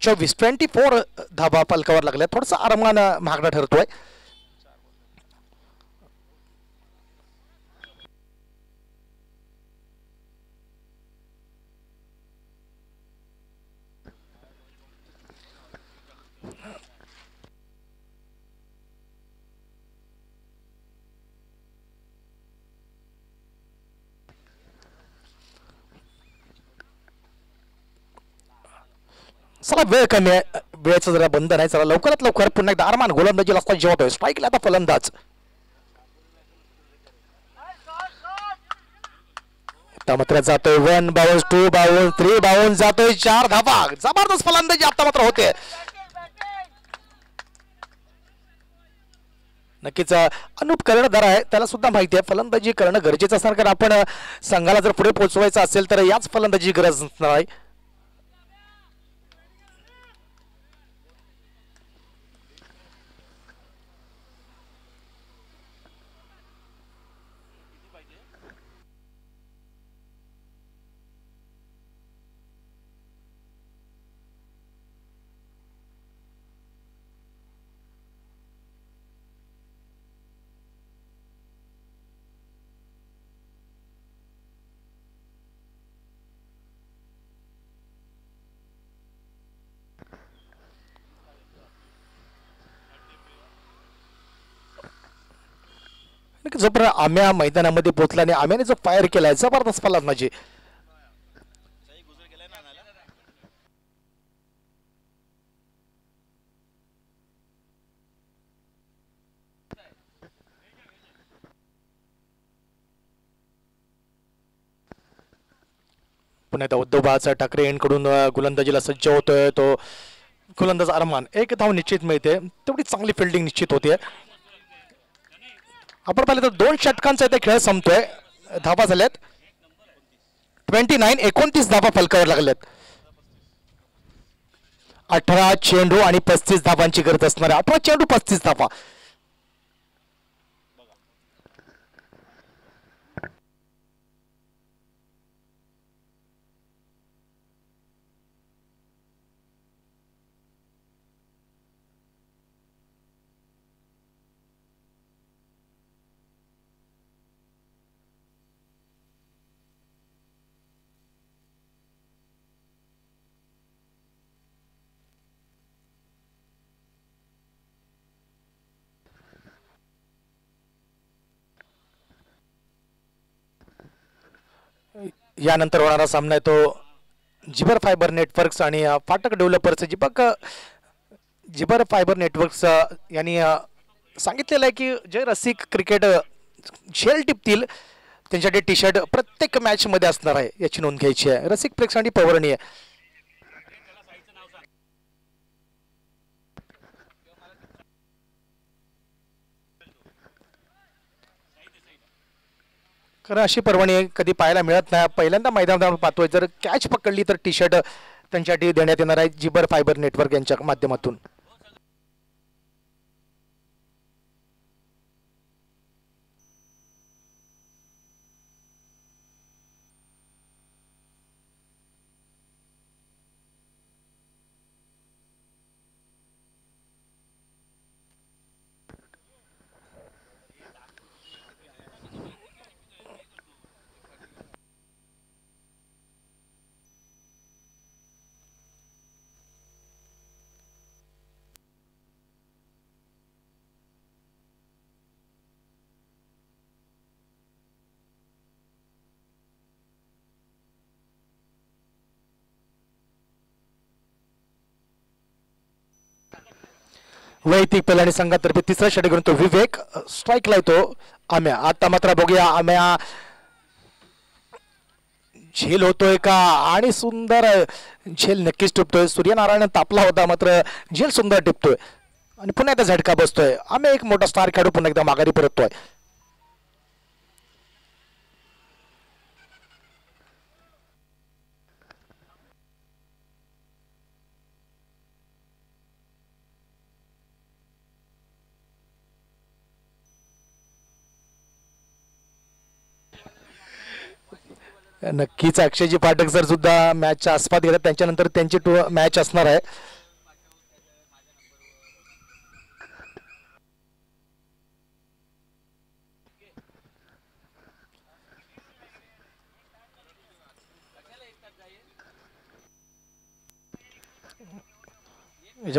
24 धावा पलकावर लागल्या, थोडस अरमान मागणं ठरतोय. चला वेळ कमी आहे, वेळेचं जरा बंद नाही, चला लवकरात लवकर पुन्हा एकदा अरमान गोलंदाजीला असता जेवतोय, स्ट्राईकला आता फलंदाज. मात्र जातोय 1 बाउन्स 2 बाउन्स 3 बाउन्स जातोय, 4 धावा, जबरदस्त फलंदाजी आता मात्र होते. नक्कीच अनुप कर्णधार आहे, त्याला सुद्धा माहिती आहे फलंदाजी करणं गरजेचं असणार, कारण आपण संघाला जर पुढे पोहोचवायचं असेल तर याच फलंदाजी गरज नसणार आहे. जो आम्या मैदानामध्ये पोहोचला आणि आम्याने जो फायर केलाय जबरदस्त फलंदाजी. पुन्हा एकदा उद्धव बाळासाहेब ठाकरे यांकडून गोलंदाजीला सज्ज होतोय तो गोलंदाज अरमान. 1 धाव निश्चित मिळते, तेवढी चांगली फिल्डिंग निश्चित होते. आपण पाहिलं तर 2 षटकांचा इथे खेळ संपतोय, धावा झाल्यात 29 धावा फलकावर लागल्यात. 18 चेंडू आणि 35 धावांची गरज असणार आहे. 18 चेंडू 35 धावा. यानंतर होणारा सामना आहे तो जिबर फायबर नेटवर्क्स आणि फाटक डेव्हलपर्स. जिबर फायबर नेटवर्क्स यांनी सांगितलेलं आहे की जे रसिक क्रिकेट शेल टिपतील त्यांच्यासाठी टी शर्ट प्रत्येक मॅच मध्ये असणार आहे, याची नोंद घ्यायची आहे. रसिक प्रेक्षांसाठी पर्वणी आहे. खरं अशी पर्वणी कधी पाहायला मिळत नाही. पहिल्यांदा मैदानावर पाहतोय. जर कॅच पकडली तर टी शर्ट त्यांच्यासाठी देण्यात येणार आहे जिबर फायबर नेटवर्क यांच्या माध्यमातून. वैयक्तिक पेल आणि संघातर्फे तिसरा षटक घेऊन तो विवेक स्ट्राईकला येतो. आम्या आता मात्र बघूया आम्या झेल होतोय का आणि सुंदर झेल नक्कीच टिपतोय. सूर्यनारायण तापला होता मात्र झेल सुंदर टिपतोय आणि पुन्हा एकदा झटका बसतोय. आम्ही एक मोठा स्टार खेळाडू पुन्हा एकदा माघारी परततोय. नक्कीच अक्षयजी पाठक सर सुद्धा मॅचच्या आस्वाद घेतात. त्यांच्यानंतर त्यांची मॅच असणार आहे.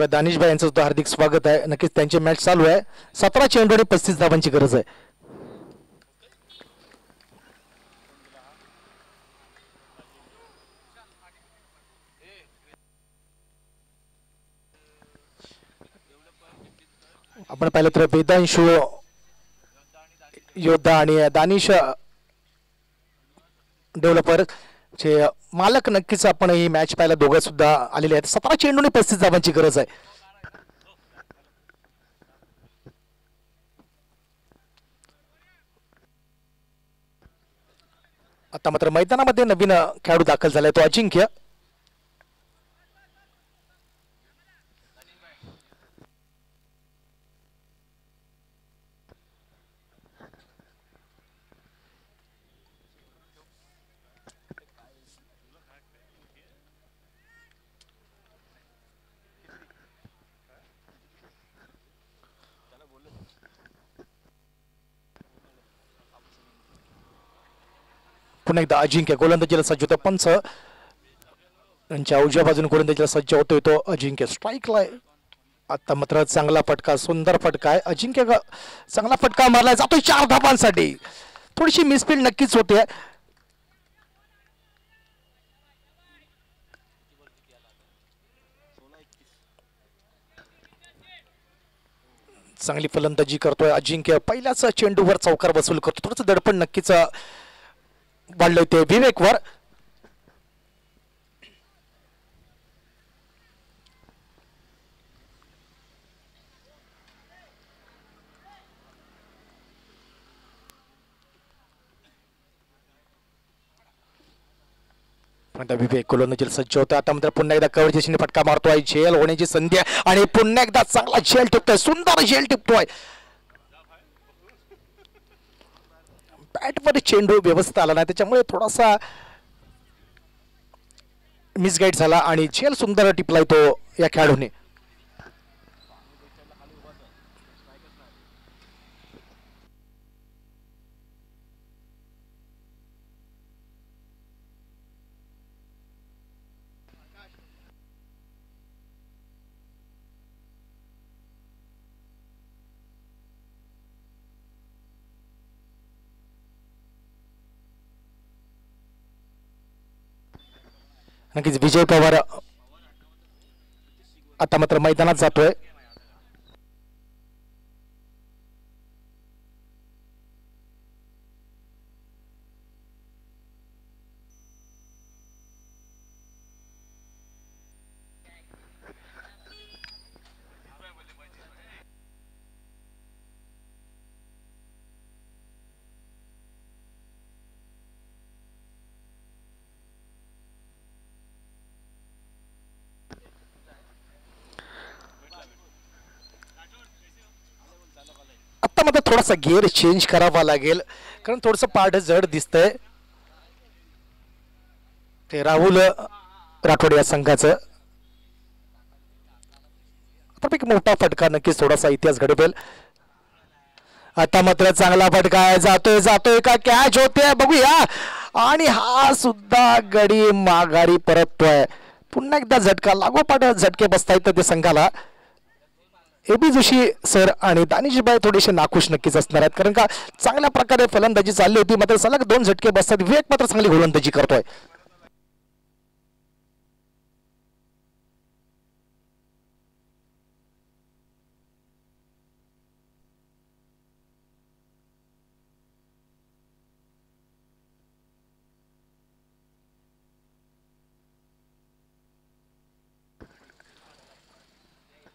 दानिशभाई यांचं सुद्धा हार्दिक स्वागत आहे. नक्कीच त्यांची मॅच चालू आहे. 17 चेंडू आणि 35 धावांची गरज आहे. आपण पाहिलं तर वेदांशु योद्धा आणि दानिश डेव्हलपर चे मालक नक्कीच आपण ही मॅच पाहायला दोघं सुद्धा आलेले आहेत. 17 चेंडू आणि 35 धावांची गरज आहे. आता मात्र मैदानामध्ये नवीन खेळाडू दाखल झालाय तो अजिंक्य. पुन्हा एकदा अजिंक्य गोलंदाजीला सज्ज होतो. पंच यांच्या उजव्या बाजूने गोलंदाजीला सज्ज होतोय तो अजिंक्य. स्ट्राईकला आता मात्र चांगला फटका, सुंदर फटका आहे. अजिंक्य चांगला फटका मारला जातोय 4 धावांसाठी. थोडीशी मिसफील्ड नक्कीच होते. चांगली फलंदाजी करतोय अजिंक्य. पहिल्याच चेंडूवर चौकार वसूल करतो. थोडंसं दडपण नक्कीच वाढलंय ते विवेकवर. विवेक गोलंदाजीला सज्ज होता. आता मात्र पुन्हा एकदा कव्हर दिशेने फटका मारतोय. झेल होण्याची संधी आहे आणि पुन्हा एकदा चांगला झेल टिपतोय. सुंदर झेल टिपतोय. बॅटवर चेंडू व्यवस्थित आला नाही त्याच्यामुळे थोडासा मिसगाईड झाला आणि झेल सुंदर टिपलाय तो या खेळाडूने. नक्कीच विजय पवार आता मात्र मैदानात जातोय. मात्र थोडासा गिअर चेंज करावा लागेल कारण थोडंसं पाठ जड दिसतंय ते राहुल राठोड या संघाचं. आता एक मोठा फटका नक्कीच थोडासा इतिहास घडवेल. आता मात्र चांगला फटका आहे, जातोय जातोय का कॅच होते बघूया आणि हा सुद्धा गडी माघारी परततोय. पुन्हा एकदा झटका लागोपाठ झटके बसतायत ते संघाला. एबी जोशी सर आणि दानिशबाई थोडेसे नाखुश नक्कीच असणार आहेत कारण का चांगल्या प्रकारे फलंदाजी चालली होती मात्र सलग 2 झटके बसतात. विवेक मात्र चांगली गोलंदाजी करतोय.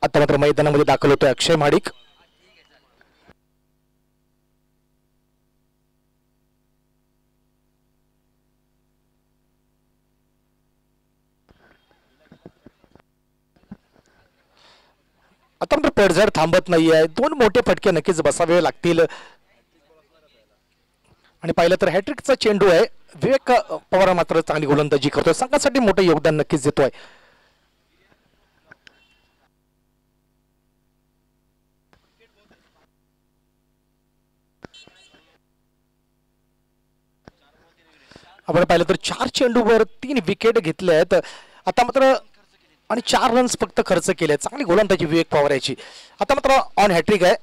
आता मात्र मैदानामध्ये दाखल होतोय अक्षय महाडिक. आता मात्र पडझड थांबत नाहीये. 2 मोठे फटके नक्कीच बसावे लागतील आणि पाहिलं तर हॅट्रिकचा चेंडू आहे. विवेक पवार मात्र चांगली गोलंदाजी करतोय, संघासाठी मोठं योगदान नक्कीच देतोय. आपण पाहिलं तर 4 चेंडूवर 3 विकेट घेतले आहेत. आता मात्र आणि 4 रन्स फक्त खर्च केले. चांगली गोलंदाजी विवेक पवार याची. आता मात्र ऑन हॅट्रिक आहे.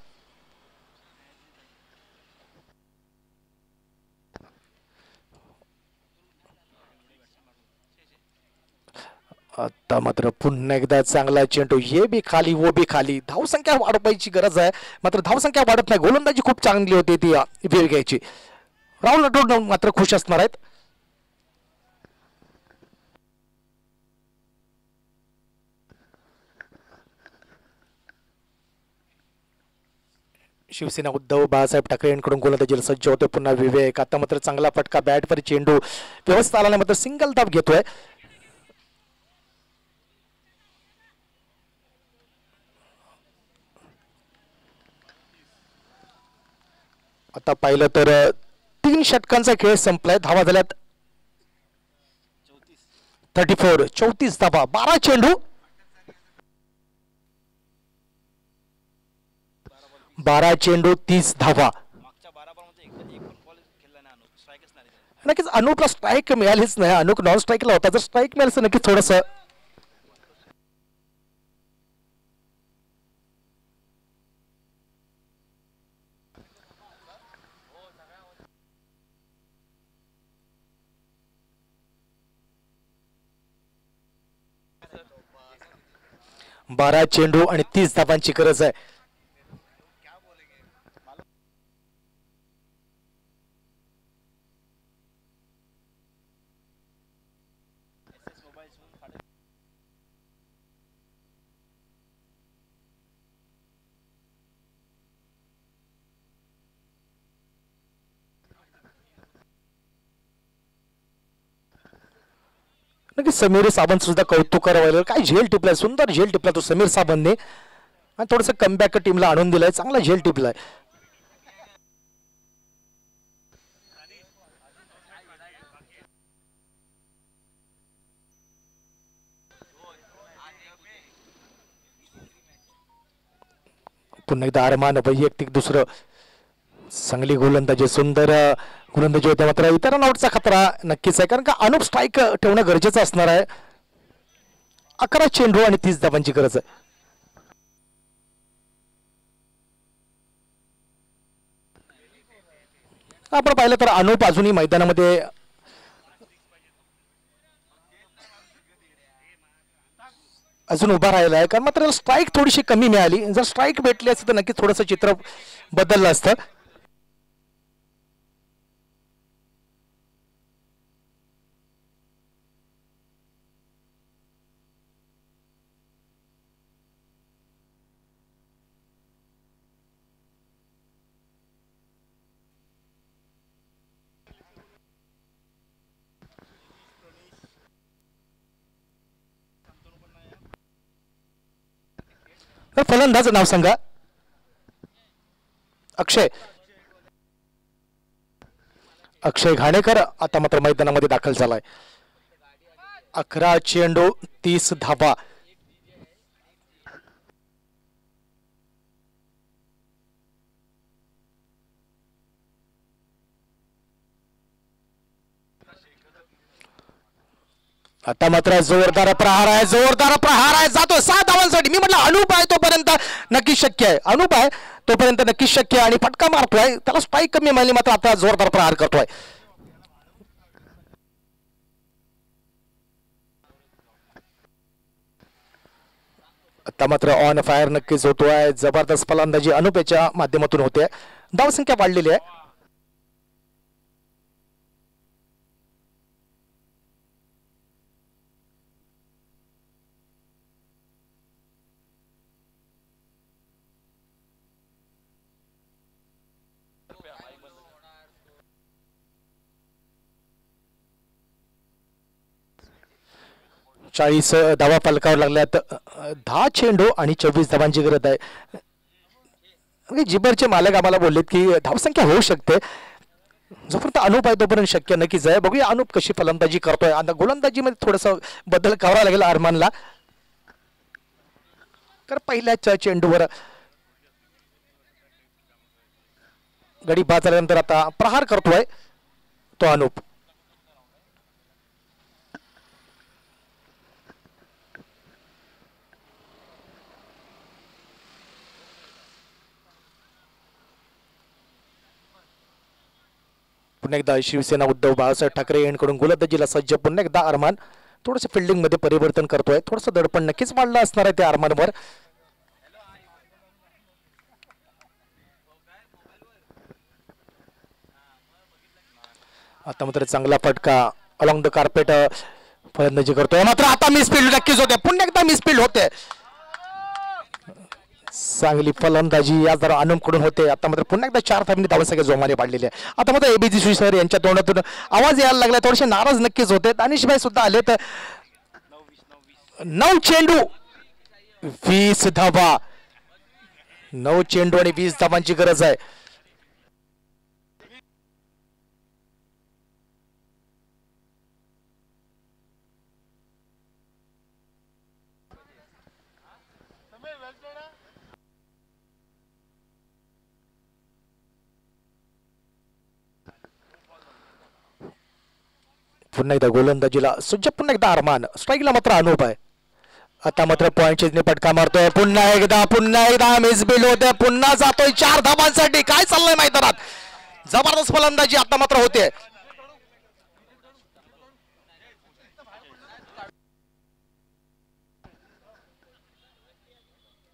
आता मात्र पुन्हा एकदा चांगला चेंडू, ये भी खाली वो भी खाली. धावसंख्या वाढवायची गरज आहे मात्र धावसंख्या वाढत नाही. गोलंदाजी खूप चांगली होती ती विवेक याची. राहुल राठोड मात्र खुश असणार आहेत. शिवसेना उद्धव बाळासाहेब ठाकरे यांकडून गोलंदाजीला सज्ज होते पुन्हा विवेक. आता मात्र चांगला फटका, बॅटवर चेंडू व्यवस्था आला मात्र सिंगल धाव घेतोय. आता पाहिलं तर 3 षटकांचा खेळ संपलाय. धावा झाल्यात 34. 34 धावा, 12 चेंडू, 12 चेंडू 30 धावा. नक्कीच अनुपला स्ट्राईक मिळालीच नाही. अनुप नॉन स्ट्राईकला होता. जर स्ट्राईक मिळालं नक्कीच थोडस 12 चेंडू आणि 30 धावांची गरज आहे. नक्की समीर सावंत सुद्धा कौतुक करावं. काय झेल टिपलाय, सुंदर झेल टिपला तो समीर सावंतने आणि थोडस कमबॅक टीमला आणून दिलाय. चांगला झेल टिपलाय. पुन्हा एकदा अरमान वैयक्तिक दुसरं. चांगली गोलंदाजी, सुंदर गोलंदाजी होते मात्र इतरांना आउटचा खतरा नक्कीच आहे कारण का अनुप स्ट्राईक ठेवणं गरजेचं असणार आहे. 11 चेंडू आणि 30 धावांची गरज आहे. आपण पाहिलं तर अनुप अजूनही मैदानामध्ये अजून उभा राहिला आहे कारण मात्र स्ट्राईक थोडीशी कमी मिळाली. जर स्ट्राईक भेटली असती तर नक्कीच थोडंसं चित्र बदललं असतं. फलंदाज नाव सांगा. अक्षय अक्षय घाणेकर आता मात्र मैदानामध्ये दाखल झालाय. 11 चेंडू 30 धावा. आता मात्र जोरदार प्रहार आहे, जोरदार प्रहार आहे, जातो 6 धावांसाठी. मी म्हटलं अनूप आहे तोपर्यंत नक्की शक्य आहे, अनूप आहे तोपर्यंत नक्की शक्य आहे आणि फटका मारतोय, त्याला स्पाईक कमी मिळाली मात्र आता जोरदार प्रहार करतोय. आता मात्र ऑन फायर नक्कीच होतोय, जबरदस्त फलंदाजी अनूप याच्या माध्यमातून होते. धावसंख्या वाढलेली आहे. चाळीस धावा फलकावर लागल्यात. 10 चेंडू आणि 24 धावांची गरज आहे. जिबरचे मालक आम्हाला बोललेत की धावसंख्या होऊ शकते, जोपर्यंत अनूप आहे तोपर्यंत शक्य नक्कीच आहे. बघूया अनूप कशी फलंदाजी करतोय. आता गोलंदाजीमध्ये थोडस बदल करावा लागेल अरमानला, कारण पहिल्याच चेंडूवर गडी बाद झाल्यानंतर आता प्रहार करतोय तो अनूप. पुन्हा एकदा शिवसेना उद्धव बाळासाहेब ठाकरे यांकडून गोलंदाजीला सज्ज. पुन्हा एकदा अरमान थोडंसं फिल्डिंग मध्ये परिवर्तन करतोय, थोडंसं दडपण नक्कीच वाढलं असणार आहे त्या अरमानवर. आता मात्र चांगला फटका अलॉंग द कार्पेट फलंदाजी करतोय, मात्र आता मिसफिल्ड नक्कीच होते, पुन्हा एकदा मिसफिल्ड होते. चांगली फलंदाजी या जरा अनूपकडून होते. आता मात्र पुन्हा एकदा 4 धावांनी धावसंख्या जोमाने पाडलेली आहे. आता मात्र एबीजी सर यांच्या तोंडातून आवाज यायला लागला, थोडेसे नाराज नक्कीच होते. दानिशभाई सुद्धा आले. तर 9 चेंडू 20 धावा, 9 चेंडू आणि 20 धावांची गरज आहे. पुन्हा एकदा गोलंदाजीला सज्ज, पुन्हा एकदा अरमान, स्ट्राईकला मात्र अनूप आहे. आता मात्र पॉईंटने फटका मारतोय, पुन्हा एकदा मिसबिल होते, पुन्हा जातोय 4 धावांसाठी. काय चाललंय मैदानात, जबरदस्त फलंदाजी आता मात्र होते.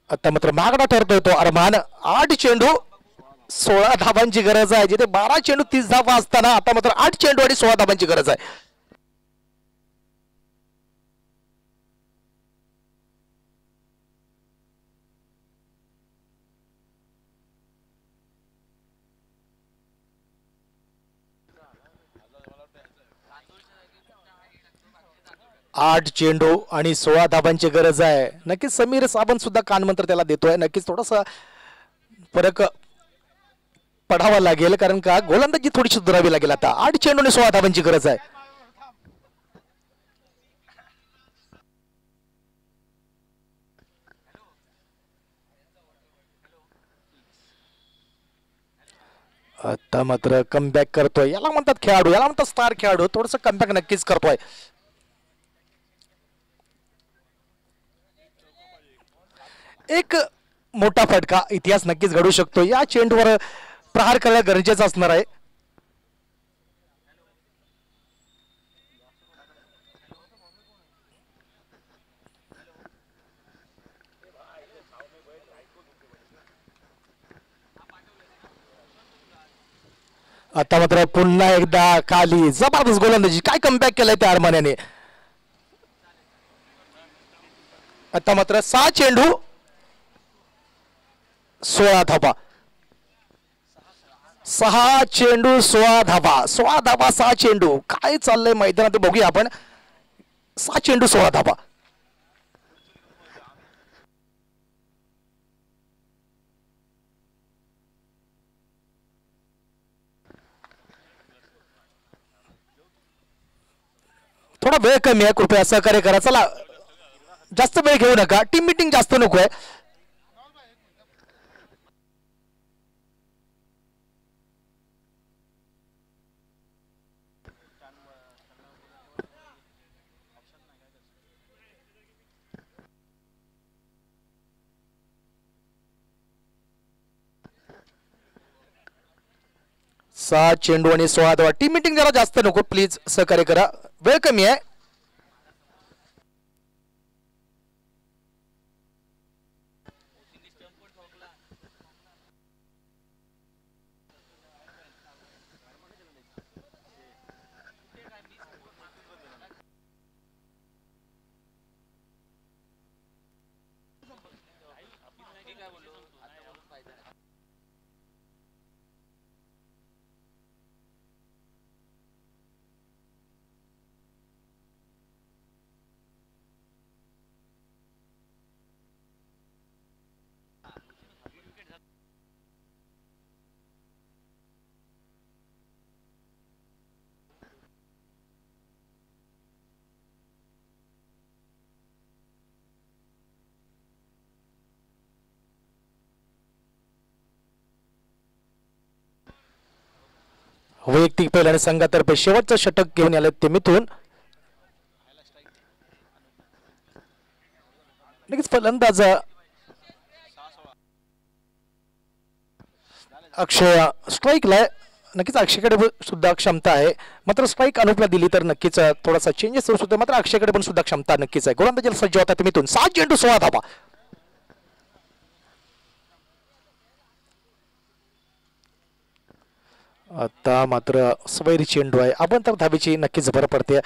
आता मात्र मागडा ठरतोय तो अरमान. 8 चेंडू 16 धावांची गरज आहे, जिथे 12 चेंडू 30 धावा असताना आता मात्र 8 चेंडू आणि 16 धावांची गरज आहे. आठ चेंडू आणि 16 धावांची गरज आहे. नक्कीच समीर साबंत सुद्धा कानमंत्र त्याला देतोय. नक्कीच थोडासा फरक पडावा लागेल, कारण का गोलंदाजी थोडीशी सुधारावी लागेल. आता 8 चेंडू आणि 16 धावांची गरज आहे. आता मात्र कमबॅक करतोय, याला म्हणतात खेळाडू, याला म्हणतात स्टार खेळाडू. थोडस कमबॅक नक्कीच करतोय. एक मोठा फटका इतिहास नक्कीच घडू शकतो. या चेंडूवर प्रहार करायला गरजेचं असणार आहे. आता मात्र पुन्हा एकदा खाली, जबरदस्त गोलंदाजी, काय कमबॅक केलाय त्या अरमान्याने. आता मात्र 6 चेंडू 16 धावा, 6 चेंडू 16 धावा, 16 धावा 6 चेंडू. काय चाललंय मैदानात बघूया आपण. 6 चेंडू 16 धावा. थोडा वेळ कमी आहे, कृपया सहकार्य करा. चला जास्त वेळ घेऊ नका, टीम मीटिंग जास्त नको आहे. सहा चेंडू आणि 16 धावा. टीम मीटिंग जरा जास्त नको प्लीज, सहकार्य करा, वेळ कमी आहे. वैयक्तिक पहिल्याने संघातर्फे शेवटचं षटक घेऊन आले ते मिथून. नक्कीच फलंदाज अक्षय स्ट्राईकला. नक्कीच अक्षयकडे सुद्धा क्षमता आहे, मात्र स्ट्राईक अनुपला दिली तर नक्कीच थोडासा चेंजेस होऊ शकतो. मात्र अक्षयकडे पण सुद्धा क्षमता नक्कीच आहे. गोलंदाजीला सज्ज होता ते मिथून. 7 चेंडू 16 धावा. आता मात्र स्वैरी चेंडू आहे, आपण तर धावेची नक्कीच भर पडते.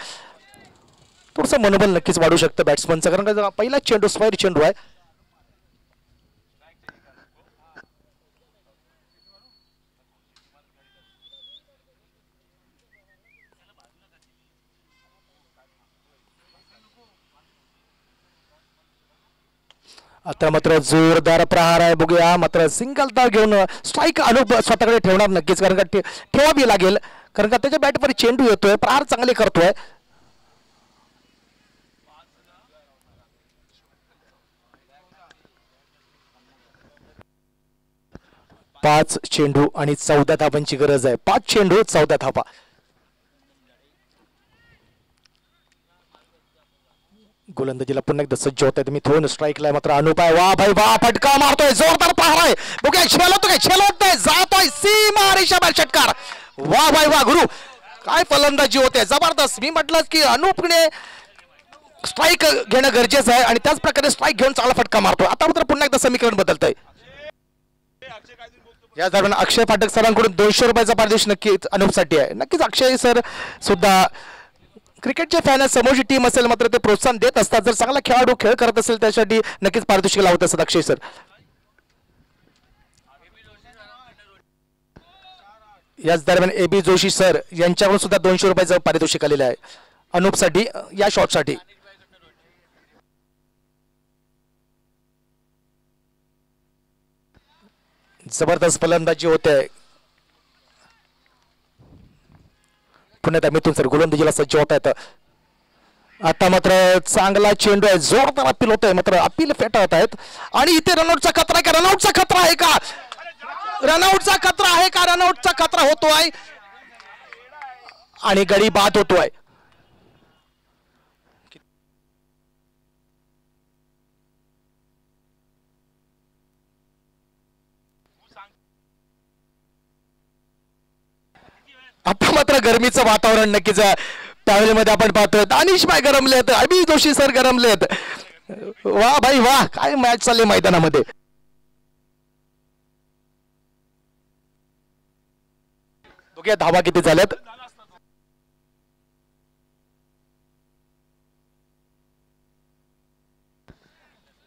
थोडस मनोबल नक्कीच वाढू शकतं बॅट्समनचं, कारण का पहिला चेंडू स्वैरी चेंडू आहे. आता मात्र जोरदार प्रहार आहे, बघूया. मात्र सिंगल धाव घेऊन स्ट्राईक अनुप स्वतःकडे ठेवणार नक्कीच, कारण का ठेवावी लागेल, कारण का त्याच्या बॅटवर चेंडू येतोय, प्रहार चांगले करतोय. पाच चेंडू आणि 14 धावांची गरज आहे. 5 चेंडू 14 धावा. गोलंदाजीला पुन्हा एकदा सज्ज होत आहे. मी थोडं स्ट्राईकला मात्र अनुपाय. वा भाई वा, फटका मारतोय, जोरदार प्रहार आहे. बघूया छेलतोय, छेलत नाही, जातोय सीमा रेषेबाहेर षटकार. वा भाई वा गुरु, काय फलंदाजी होते, जबरदस्त. मी म्हटलं की अनुपने स्ट्राईक घेणं गरजेचं आहे आणि त्याच प्रकारे स्ट्राईक घेऊन चांगला फटका मारतोय. आता मात्र पुन्हा एकदा समीकरण बदलतंय. या दरम्यान अक्षय पाठक सरांकडून 200 रुपयाचा पारितोषिक नक्कीच अनुपसाठी आहे. नक्कीच अक्षय सर सुद्धा क्रिकेटचे फॅन समोरची टीम असेल मात्र ते प्रोत्साहन देत असतात. जर चांगला खेळाडू खेळ करत असेल त्यासाठी नक्कीच पारितोषिक लावत असतात अक्षय सर. याच दरम्यान AB जोशी सर यांच्याकडून सुद्धा 200 रुपयाचं पारितोषिक आलेलं आहे अनुपसाठी या शॉटसाठी. जबरदस्त फलंदाजी होते. पुन्हा मिथून सर गोलंदाजीला सज्ज होत आहेत. आता मात्र चांगला चेंडू आहे, जोरदार अपील होत आहे, मात्र अपील फेटाळत आहेत. आणि इथे रनआउटचा खतरा आहे का? रनआउटचा खतरा आहे का? रनआउटचा खतरा आहे का? रनआउटचा खतरा होतोय आणि गडी बाद होतोय. आता मात्र गरमीचं वातावरण नक्कीच त्यावेळेमध्ये आपण पाहतोय. दानिश भाई गरमलेत, अबी जोशी सर गरमलेत. वा भाई वा, काय मॅच चालली मैदानामध्ये. बघूया धावा किती झाल्यात.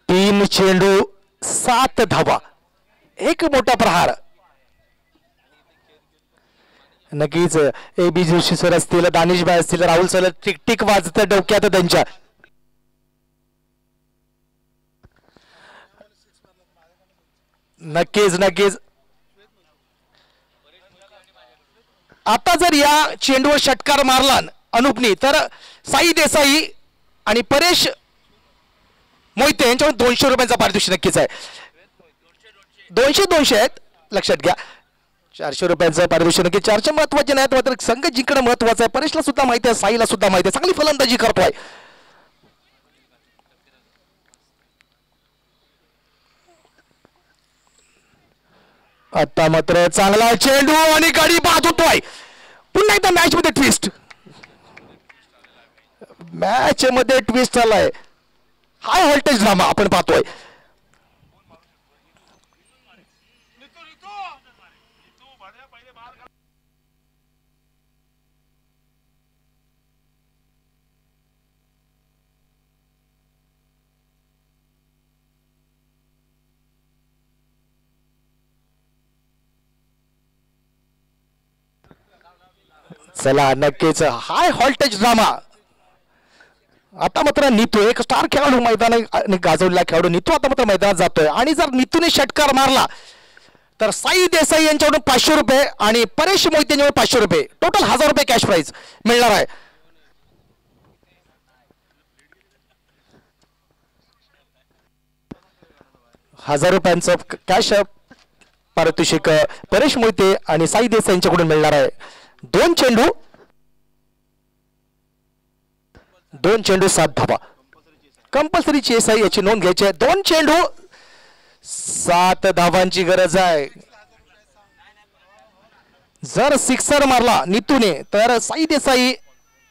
तीन चेंडू 7 धावा. एक मोठा प्रहार. नक्कीच AB जोशी सर असतील, दानिश भाई असतील, राहुल सर टिक टिक वाजत डोक्यात त्यांच्या. नक्कीच नक्कीच. आता जर या चेंडूवर षटकार मारला अनुपनी. तर साई देसाई आणि परेश मोहिते यांच्यावर 200 रुपयांचा पारितोषिक नक्कीच आहे. 200 आहेत लक्षात घ्या. 400 रुपयांचं पारितोषिक नक्की. 400 महत्वाचे नाहीत मात्र संघ जिंकणं महत्वाचं आहे. परेशला सुद्धा माहिती आहे, साईला सुद्धा माहिती आहे, चांगली फलंदाजी करतोय. आता मात्र चांगला चेंडू आणि गाडी बाद होतोय. पुन्हा एकदा मॅच मध्ये ट्विस्ट. मॅच मध्ये ट्विस्ट आलाय. हाय व्होल्टेज ड्रामा आपण पाहतोय. चला नक्कीच हाय व्होल्टेज ड्रामा. आता मात्र नीतू एक स्टार खेळाडू मैदानात गाजवलेला खेळाडू नीतू आता मात्र मैदानात जातोय. आणि जर नीतूने षटकार मारला तर साई देसाई यांच्याकडून 500 रुपये आणि परेश मोहिते यांच्याकडून 500 रुपये टोटल 1000 रुपये कॅश प्राइज मिळणार आहे. ₹1000 कॅश पारितोषिक परेश मोहिते आणि साई देसाई यांच्याकडून मिळणार आहे. 2 चेंडू 7 धावा. कंपल्सरी चेस आहे याची नोंद घ्यायची आहे. 2 चेंडू 7 धावांची गरज आहे. जर सिक्सर मारला नीतूने तर साई देसाई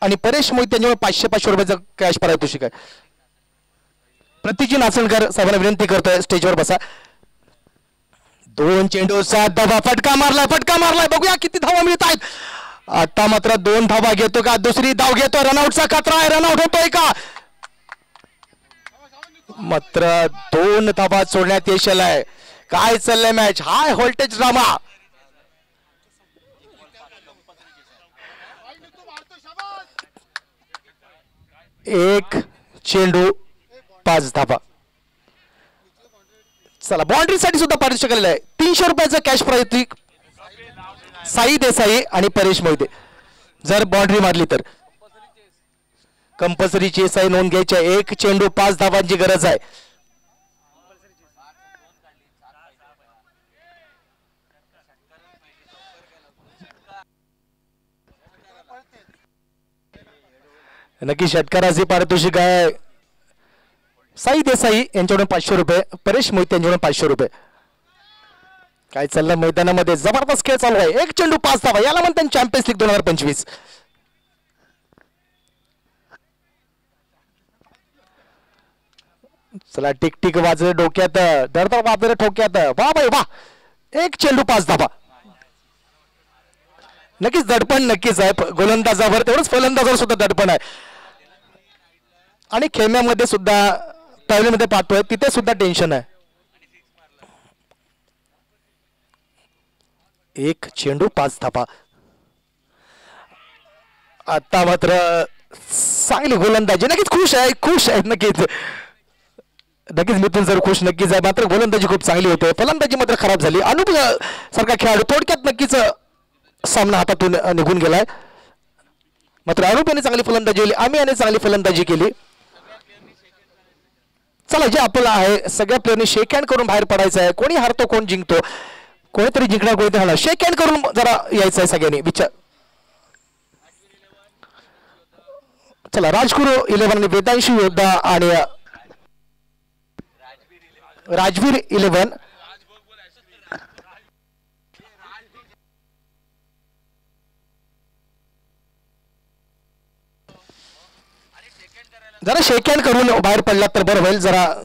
आणि परेश मोहिते यांच्यावर 500 रुपयाचं कॅश पारितोषिक आहे. प्रतिजी नाचणकर साहेबांना विनंती करतोय स्टेजवर बसा. 2 चेंडू 7 धावा. फटका मारलाय बघूया किती धावा मिळत आहेत. आता मात्र 2 धावा घेतो का, दुसरी धाव घेतो, रनआउटचा खतरा आहे, रनआउट होतोय का. मात्र 2 धावा सोडण्यात यश आलंय. काय चाललंय मॅच. High voltage drama. 1 चेंडू 5 धावा. चला बाउंड्री साठी सुद्धा पारितोषिक आलेलं आहे. 300 रुपयाचं कॅश पारितोषिक साई देसाई आणि परेश मोहिते जर बाउंड्री मारली तर. कंपल्सरी चेस आहे नोंद घ्यायची आहे. 1 चेंडू 5 धावांची गरज आहे. नक्की षटकाराचे पारितोषिक आहे. साई देसाई यांच्याकडून 500 रुपये, परेश मोहिते यांच्याकडून 500 रुपये. काय चाललं मैदानामध्ये जबरदस्त खेळ चालू आहे. 1 चेंडू 5 धावा. याला म्हणतात चॅम्पियन्स लीग 2025. चला टिक वाजले डोक्यात, दरदर वाजले ठोक्यात. वा बाई वा. 1 चेंडू 5 धावा. नक्कीच दडपण नक्कीच आहे गोलंदाजावर, तेवढंच फलंदाजावर सुद्धा दडपण आहे. आणि खेम्यामध्ये सुद्धा टॉयलेटमध्ये पाहतोय तिथे सुद्धा टेन्शन आहे. 1 चेंडू 5 धावा. आता मात्र चांगली गोलंदाजी. नक्कीच खुश आहे नक्कीच मिथुन सर खुश नक्कीच आहे. मात्र गोलंदाजी खूप चांगली होते, फलंदाजी मात्र खराब झाली. अनुप सारखा खेळाडू थोडक्यात नक्कीच सामना हातातून निघून गेलाय. मात्र अनुप याने चांगली फलंदाजी केली, आम्ही याने चांगली फलंदाजी केली. चला जे आपलं आहे सगळ्या प्लेयरने शेक हँड करून बाहेर पडायचं आहे. कोणी हारतो कोण जिंकतो, कोणीतरी जिंकणार कोणीतरी हारणार. शेक हँड करून जरा यायचं आहे सगळ्यांनी विचार. चला राजगुरू 11 आणि वेदांशी योद्धा आणि राजवीर 11 जरा शेक हँड करून बाहेर पडला तर बरं होईल. जरा